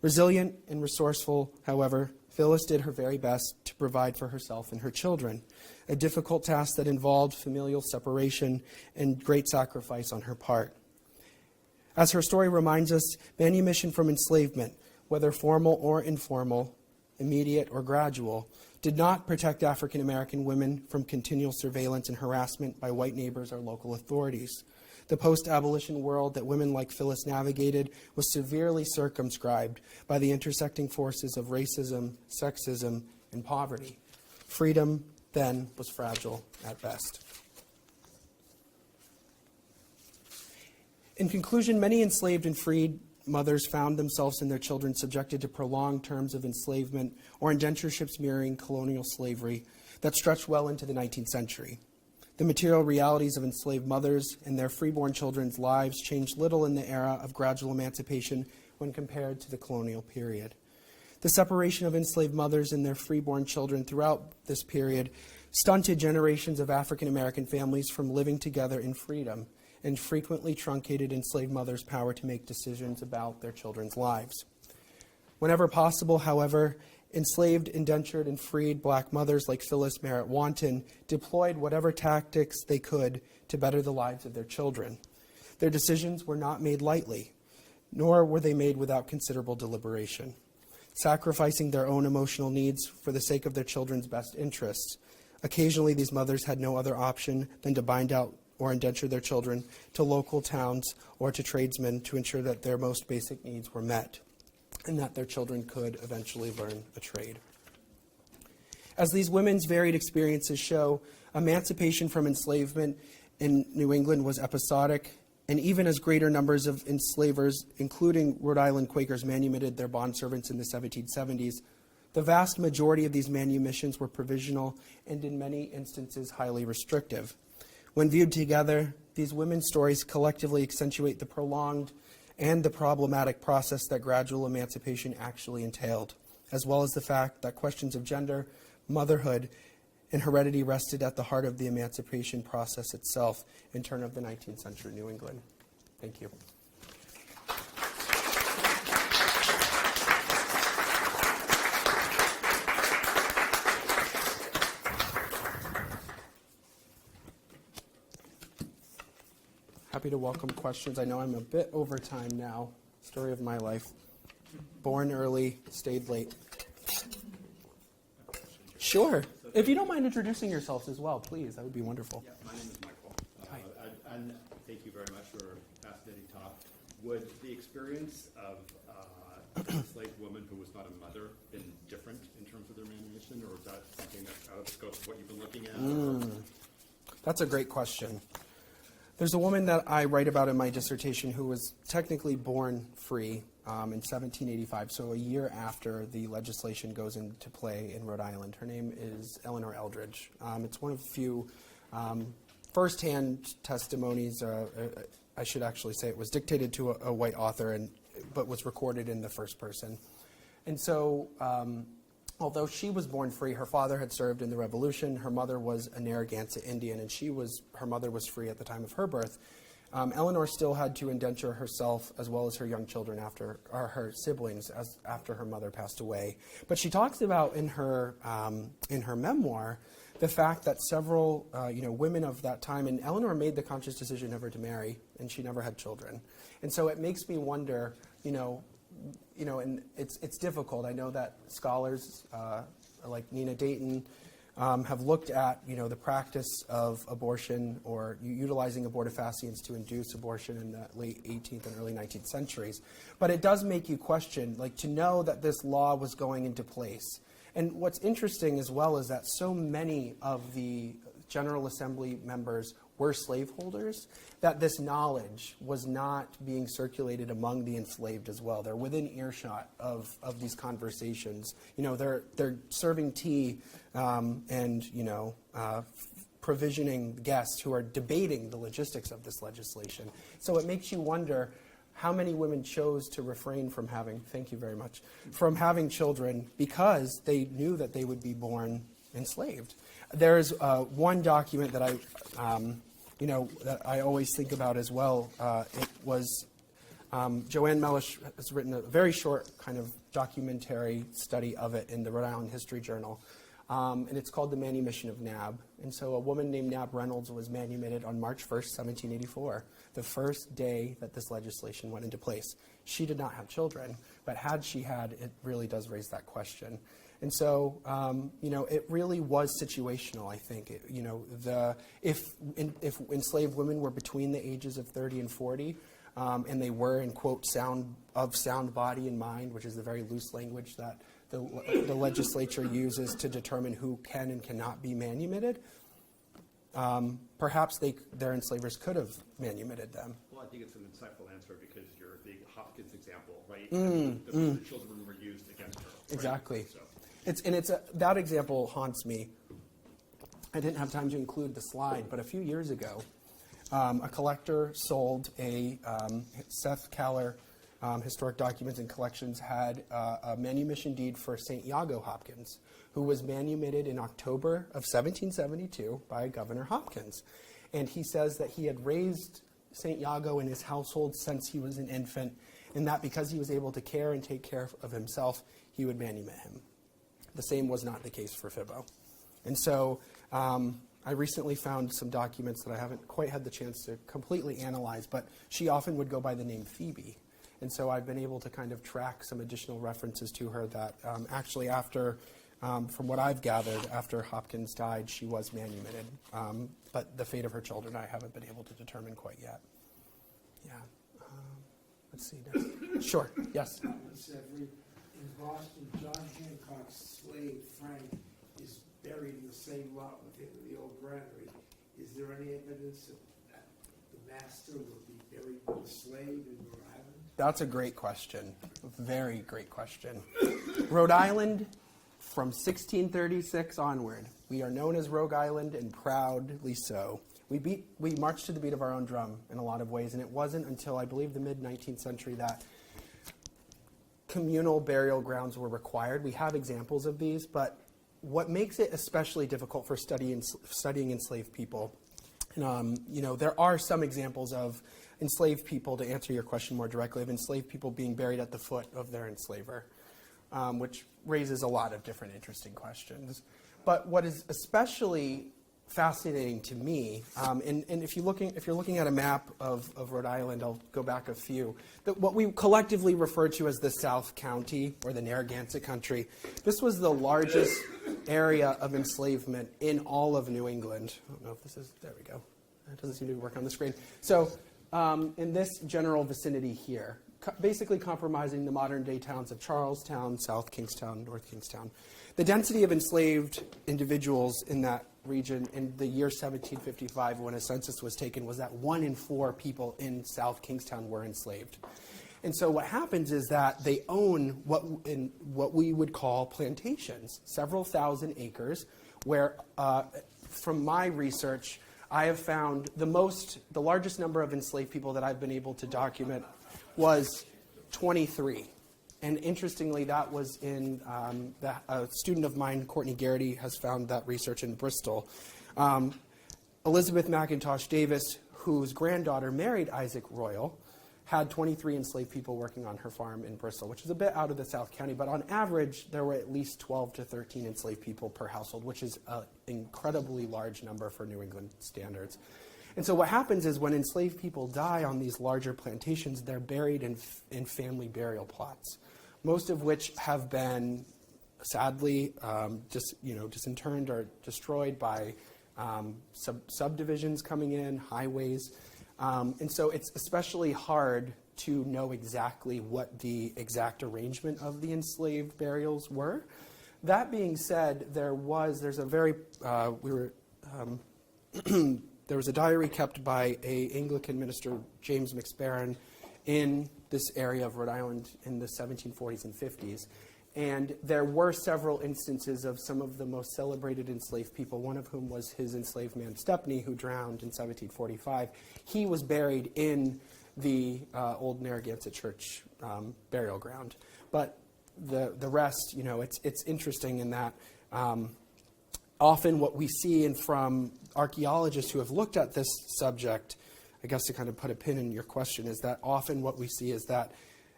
Resilient and resourceful, however, Phyllis did her very best to provide for herself and her children, a difficult task that involved familial separation and great sacrifice on her part. As her story reminds us, manumission from enslavement, whether formal or informal, immediate or gradual, did not protect African American women from continual surveillance and harassment by white neighbors or local authorities. The post-abolition world that women like Phyllis navigated was severely circumscribed by the intersecting forces of racism, sexism, and poverty. Freedom, then, was fragile at best. In conclusion, many enslaved and freed mothers found themselves and their children subjected to prolonged terms of enslavement or indentureships mirroring colonial slavery that stretched well into the 19th century. The material realities of enslaved mothers and their freeborn children's lives changed little in the era of gradual emancipation when compared to the colonial period. The separation of enslaved mothers and their freeborn children throughout this period stunted generations of African American families from living together in freedom and frequently truncated enslaved mothers' power to make decisions about their children's lives. Whenever possible, however, enslaved, indentured, and freed black mothers like Phyllis Merritt Wanton deployed whatever tactics they could to better the lives of their children. Their decisions were not made lightly, nor were they made without considerable deliberation, sacrificing their own emotional needs for the sake of their children's best interests. Occasionally, these mothers had no other option than to bind out or indenture their children to local towns or to tradesmen to ensure that their most basic needs were met and that their children could eventually learn a trade. As these women's varied experiences show, emancipation from enslavement in New England was episodic, and even as greater numbers of enslavers, including Rhode Island Quakers, manumitted their bondservants in the 1770s, the vast majority of these manumissions were provisional and in many instances highly restrictive. When viewed together, these women's stories collectively accentuate the prolonged and the problematic process that gradual emancipation actually entailed, as well as the fact that questions of gender, motherhood, and heredity rested at the heart of the emancipation process itself in turn of the 19th century New England. Thank you. Happy to welcome questions. I know I'm a bit over time now. Story of my life. Born early, stayed late. Sure. If you don't mind introducing yourselves as well, please. That would be wonderful. Yeah, my name is Michael. Hi. And thank you very much for a fascinating talk. Would the experience of an enslaved woman who was not a mother been different in terms of their manumission, or is that something that's out of the scope of what you've been looking at? That's a great question. There's a woman that I write about in my dissertation who was technically born free in 1785, so a year after the legislation goes into play in Rhode Island. Her name is Eleanor Eldridge. It's one of the few firsthand testimonies. I should actually say it was dictated to a white author, but was recorded in the first person. And so, although she was born free, her father had served in the Revolution. Her mother was a Narragansett Indian, and her mother was free at the time of her birth. Eleanor still had to indenture herself as well as her young children her siblings after her mother passed away. But she talks about in her memoir the fact that several women of that time, and Eleanor made the conscious decision never to marry, and she never had children. And so it makes me wonder, and it's difficult. I know that scholars like Nina Dayton have looked at, the practice of abortion or utilizing abortifacients to induce abortion in the late 18th and early 19th centuries. But it does make you question, to know that this law was going into place. And what's interesting as well is that so many of the General Assembly members were slaveholders, that this knowledge was not being circulated among the enslaved as well. They're within earshot of these conversations. They're serving tea and provisioning guests who are debating the logistics of this legislation. So it makes you wonder how many women chose to refrain from having, thank you very much, from having children because they knew that they would be born enslaved. There's one document that that I always think about as well. It was Joanne Mellish has written a very short kind of documentary study of it in the Rhode Island History Journal, and it's called The Manumission of Nab. And so a woman named Nab Reynolds was manumitted on March 1st, 1784, the first day that this legislation went into place. She did not have children, but had she had, it really does raise that question. And so, it really was situational, I think. If enslaved women were between the ages of 30 and 40, and they were, in quote, sound body and mind, which is the very loose language that the legislature uses to determine who can and cannot be manumitted, perhaps their enslavers could have manumitted them. Well, I think it's an insightful answer because you're the Hopkins example, right? The children were used against her. Right? Exactly. So. That example haunts me. I didn't have time to include the slide, but a few years ago, a collector sold Seth Kaller Historic Documents and Collections had a manumission deed for St. Iago Hopkins, who was manumitted in October of 1772 by Governor Hopkins. And he says that he had raised St. Iago in his household since he was an infant, and that because he was able to care and take care of himself, he would manumit him. The same was not the case for Fibbo. And so I recently found some documents that I haven't quite had the chance to completely analyze, but she often would go by the name Phoebe. And so I've been able to kind of track some additional references to her that actually after, from what I've gathered, after Hopkins died, she was manumitted. But the fate of her children I haven't been able to determine quite yet. Yeah. Let's see next. Sure. Yes. In Boston, John Hancock's slave, Frank, is buried in the same lot with him in the old granary. Is there any evidence that the master would be buried with a slave in Rhode Island? That's a great question. A very great question. Rhode Island, from 1636 onward, we are known as Rogue Island, and proudly so. We marched to the beat of our own drum in a lot of ways, and it wasn't until, I believe, the mid-19th century that communal burial grounds were required. We have examples of these, but what makes it especially difficult for studying enslaved people, there are some examples of enslaved people, to answer your question more directly, of enslaved people being buried at the foot of their enslaver, which raises a lot of different interesting questions. But what is especially fascinating to me, and if you're looking at a map of Rhode Island, I'll go back a few, that what we collectively refer to as the South County or the Narragansett Country, this was the largest area of enslavement in all of New England. I don't know if this is, there we go. It doesn't seem to be working on the screen. So in this general vicinity here, basically compromising the modern-day towns of Charlestown, South Kingstown, North Kingstown. The density of enslaved individuals in that region in the year 1755, when a census was taken, was that 1 in 4 people in South Kingstown were enslaved. And so what happens is that they own what we would call plantations, several thousand acres, where, from my research, I have found the largest number of enslaved people that I've been able to document was 23. And interestingly, that was in a student of mine, Courtney Garrity, has found that research in Bristol. Elizabeth McIntosh Davis, whose granddaughter married Isaac Royal, had 23 enslaved people working on her farm in Bristol, which is a bit out of the South County, but on average, there were at least 12 to 13 enslaved people per household, which is an incredibly large number for New England standards. And so what happens is when enslaved people die on these larger plantations, they're buried in family burial plots, most of which have been sadly disinterred or destroyed by subdivisions coming in, highways. And so it's especially hard to know exactly what the exact arrangement of the enslaved burials were. That being said, there was a diary kept by an Anglican minister, James McSparran, in this area of Rhode Island in the 1740s and 50s. And there were several instances of some of the most celebrated enslaved people, one of whom was his enslaved man Stepney, who drowned in 1745. He was buried in the old Narragansett Church burial ground. But the rest, it's interesting in that often what we see, and from archaeologists who have looked at this subject, I guess to kind of put a pin in your question, is that often what we see is that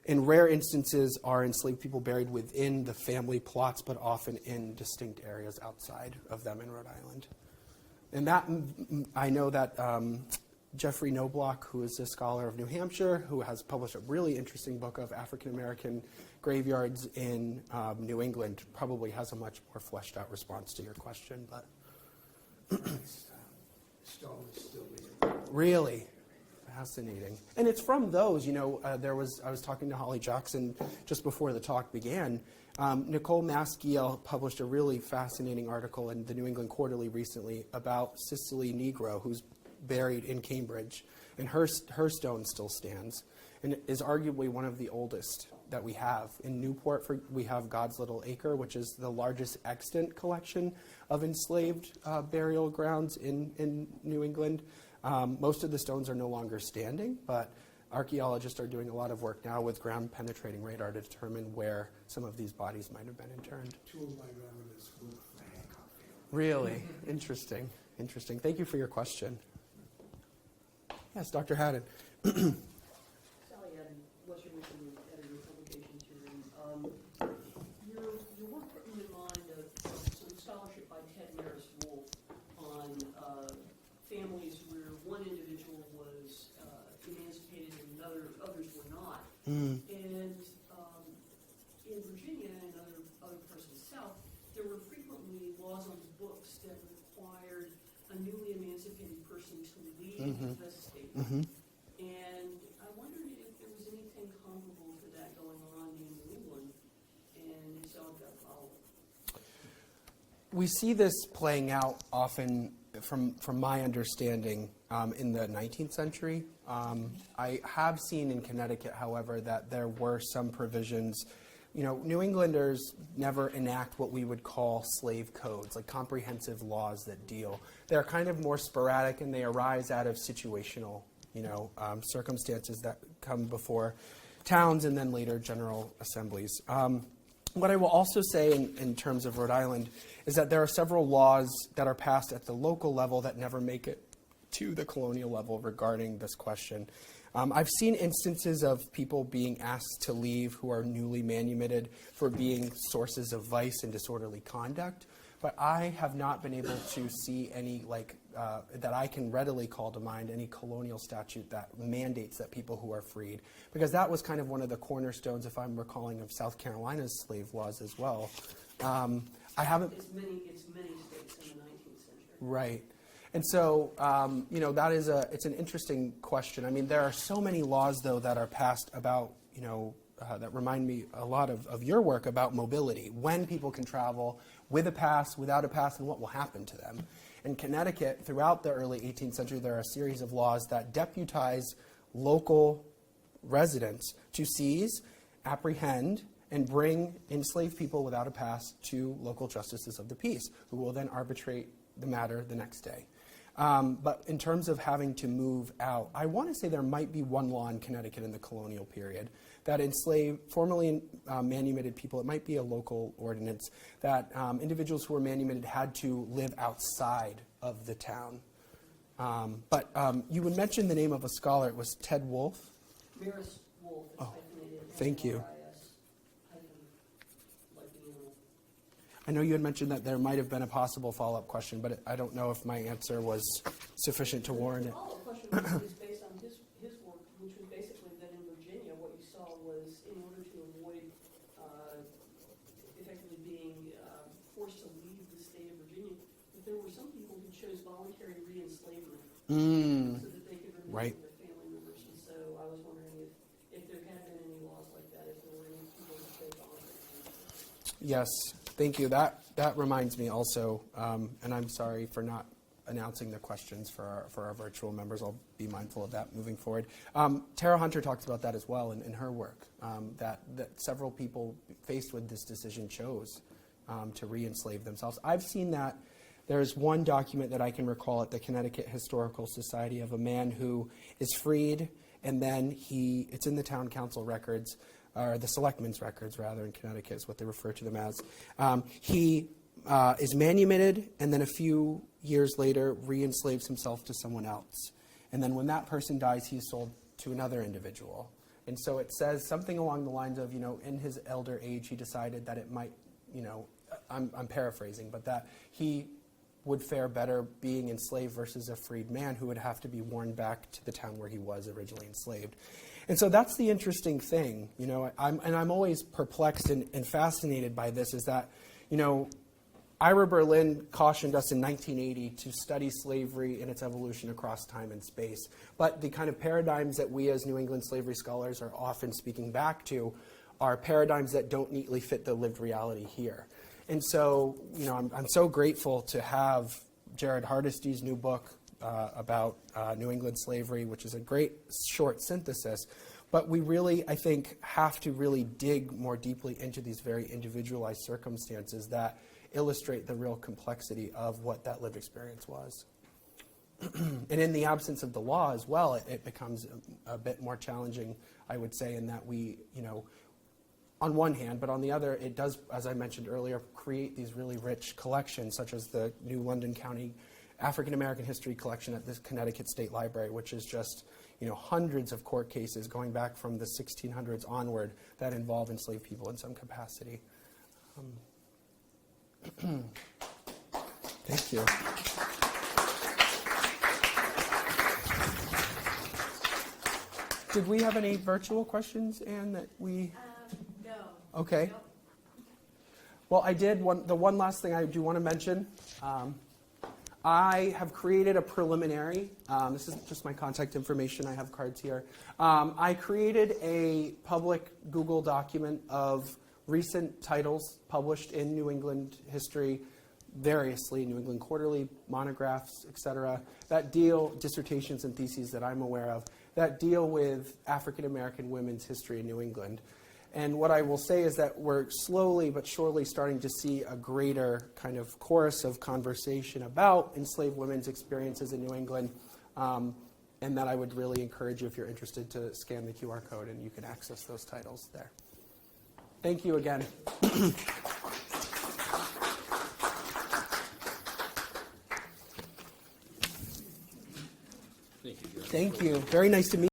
in rare instances are enslaved people buried within the family plots, but often in distinct areas outside of them in Rhode Island. And that, I know that Jeffrey Knobloch, who is a scholar of New Hampshire, who has published a really interesting book of African-American graveyards in New England, probably has a much more fleshed out response to your question. But Stone is still there. Really? Fascinating. And it's from those, I was talking to Holly Jackson just before the talk began. Nicole Maskiel published a really fascinating article in the New England Quarterly recently about Cicely Negro, who's buried in Cambridge, and her stone still stands and is arguably one of the oldest that we have. In Newport, we have God's Little Acre, which is the largest extant collection of enslaved burial grounds in New England. Most of the stones are no longer standing, but archaeologists are doing a lot of work now with ground-penetrating radar to determine where some of these bodies might have been interned. Two of my relatives work for Hancock Field. Really? Interesting. Interesting. Thank you for your question. Yes, Dr. Haddon. Sally Haddon, Western Michigan editor of publications here. Your work put me in mind of some scholarship by Ted Maris Wolf on families where one individual was emancipated and others were not. And in Virginia and other parts of the South, there were frequently laws on the books that required a newly emancipated person to leave the state. And I wondered if there was anything comparable to that going on in New England, and if so, I've got a follow-up. We see this playing out often, from my understanding, in the 19th century. I have seen in Connecticut, however, that there were some provisions. New Englanders never enact what we would call slave codes, like comprehensive laws that deal. They're kind of more sporadic, and they arise out of situational, circumstances that come before towns and then later general assemblies. What I will also say in terms of Rhode Island is that there are several laws that are passed at the local level that never make it to the colonial level regarding this question. I've seen instances of people being asked to leave who are newly manumitted for being sources of vice and disorderly conduct, but I have not been able to see any, that I can readily call to mind, any colonial statute that mandates that people who are freed, because that was kind of one of the cornerstones, if I'm recalling, of South Carolina's slave laws as well. I haven't... It's many states in the 19th century. Right. And so, that is it's an interesting question. I mean, there are so many laws, though, that are passed about, that remind me a lot of your work about mobility, when people can travel with a pass, without a pass, and what will happen to them. In Connecticut, throughout the early 18th century, there are a series of laws that deputize local residents to seize, apprehend, and bring enslaved people without a pass to local justices of the peace, who will then arbitrate the matter the next day. But in terms of having to move out, I want to say there might be one law in Connecticut in the colonial period that enslaved, formerly manumitted people, it might be a local ordinance, that individuals who were manumitted had to live outside of the town. But you would mention the name of a scholar. It was Ted Wolfe. Maris Wolfe is hyphenated. Thank you. M-A-R-I-S, hyphen, like the animal. I know you had mentioned that there might have been a possible follow-up question, but I don't know if my answer was sufficient to warrant it. The follow-up question is based on his work, which was basically that in Virginia, what you saw was in order to avoid effectively being forced to leave the state of Virginia, that there were some people who chose voluntary re-enslavement so that they could remain Right. with their family members. And so I was wondering if there had been any laws like that, if there were any people who chose voluntary re-enslavement. Yes, thank you. That reminds me also, and I'm sorry for not announcing the questions for our virtual members. I'll be mindful of that moving forward. Tara Hunter talks about that as well in her work, that several people faced with this decision chose to re-enslave themselves. I've seen that. There's one document that I can recall at the Connecticut Historical Society of a man who is freed, and then it's in the town council records, or the selectmen's records, rather, in Connecticut is what they refer to them as. He is manumitted, and then a few years later re-enslaves himself to someone else. And then when that person dies, he's sold to another individual. And so it says something along the lines of, in his elder age, he decided that it might, I'm paraphrasing, but that he would fare better being enslaved versus a freed man who would have to be worn back to the town where he was originally enslaved. And so that's the interesting thing, I'm always perplexed and fascinated by this, is that, Ira Berlin cautioned us in 1980 to study slavery and its evolution across time and space. But the kind of paradigms that we as New England slavery scholars are often speaking back to are paradigms that don't neatly fit the lived reality here. And so, I'm so grateful to have Jerrad Hardisty's new book about New England slavery, which is a great short synthesis. But we really, I think, have to really dig more deeply into these very individualized circumstances that illustrate the real complexity of what that lived experience was. And in the absence of the law as well, it becomes a bit more challenging, I would say, in that we, on one hand, but on the other, it does, as I mentioned earlier, create these really rich collections, such as the new London County African American History Collection at the Connecticut State Library, which is just, hundreds of court cases going back from the 1600s onward that involve enslaved people in some capacity. Thank you. Did we have any virtual questions, Anne, that we... No. Okay. Nope. Well, the one last thing I do want to mention, I have created a preliminary, this is just my contact information, I have cards here. I created a public Google document of recent titles published in New England history, variously, New England Quarterly, monographs, etc., that deal, dissertations and theses that I'm aware of, that deal with African American women's history in New England. And what I will say is that we're slowly but surely starting to see a greater kind of chorus of conversation about enslaved women's experiences in New England, and that I would really encourage you, if you're interested, to scan the QR code and you can access those titles there. Thank you again. Thank you. Very nice to meet you.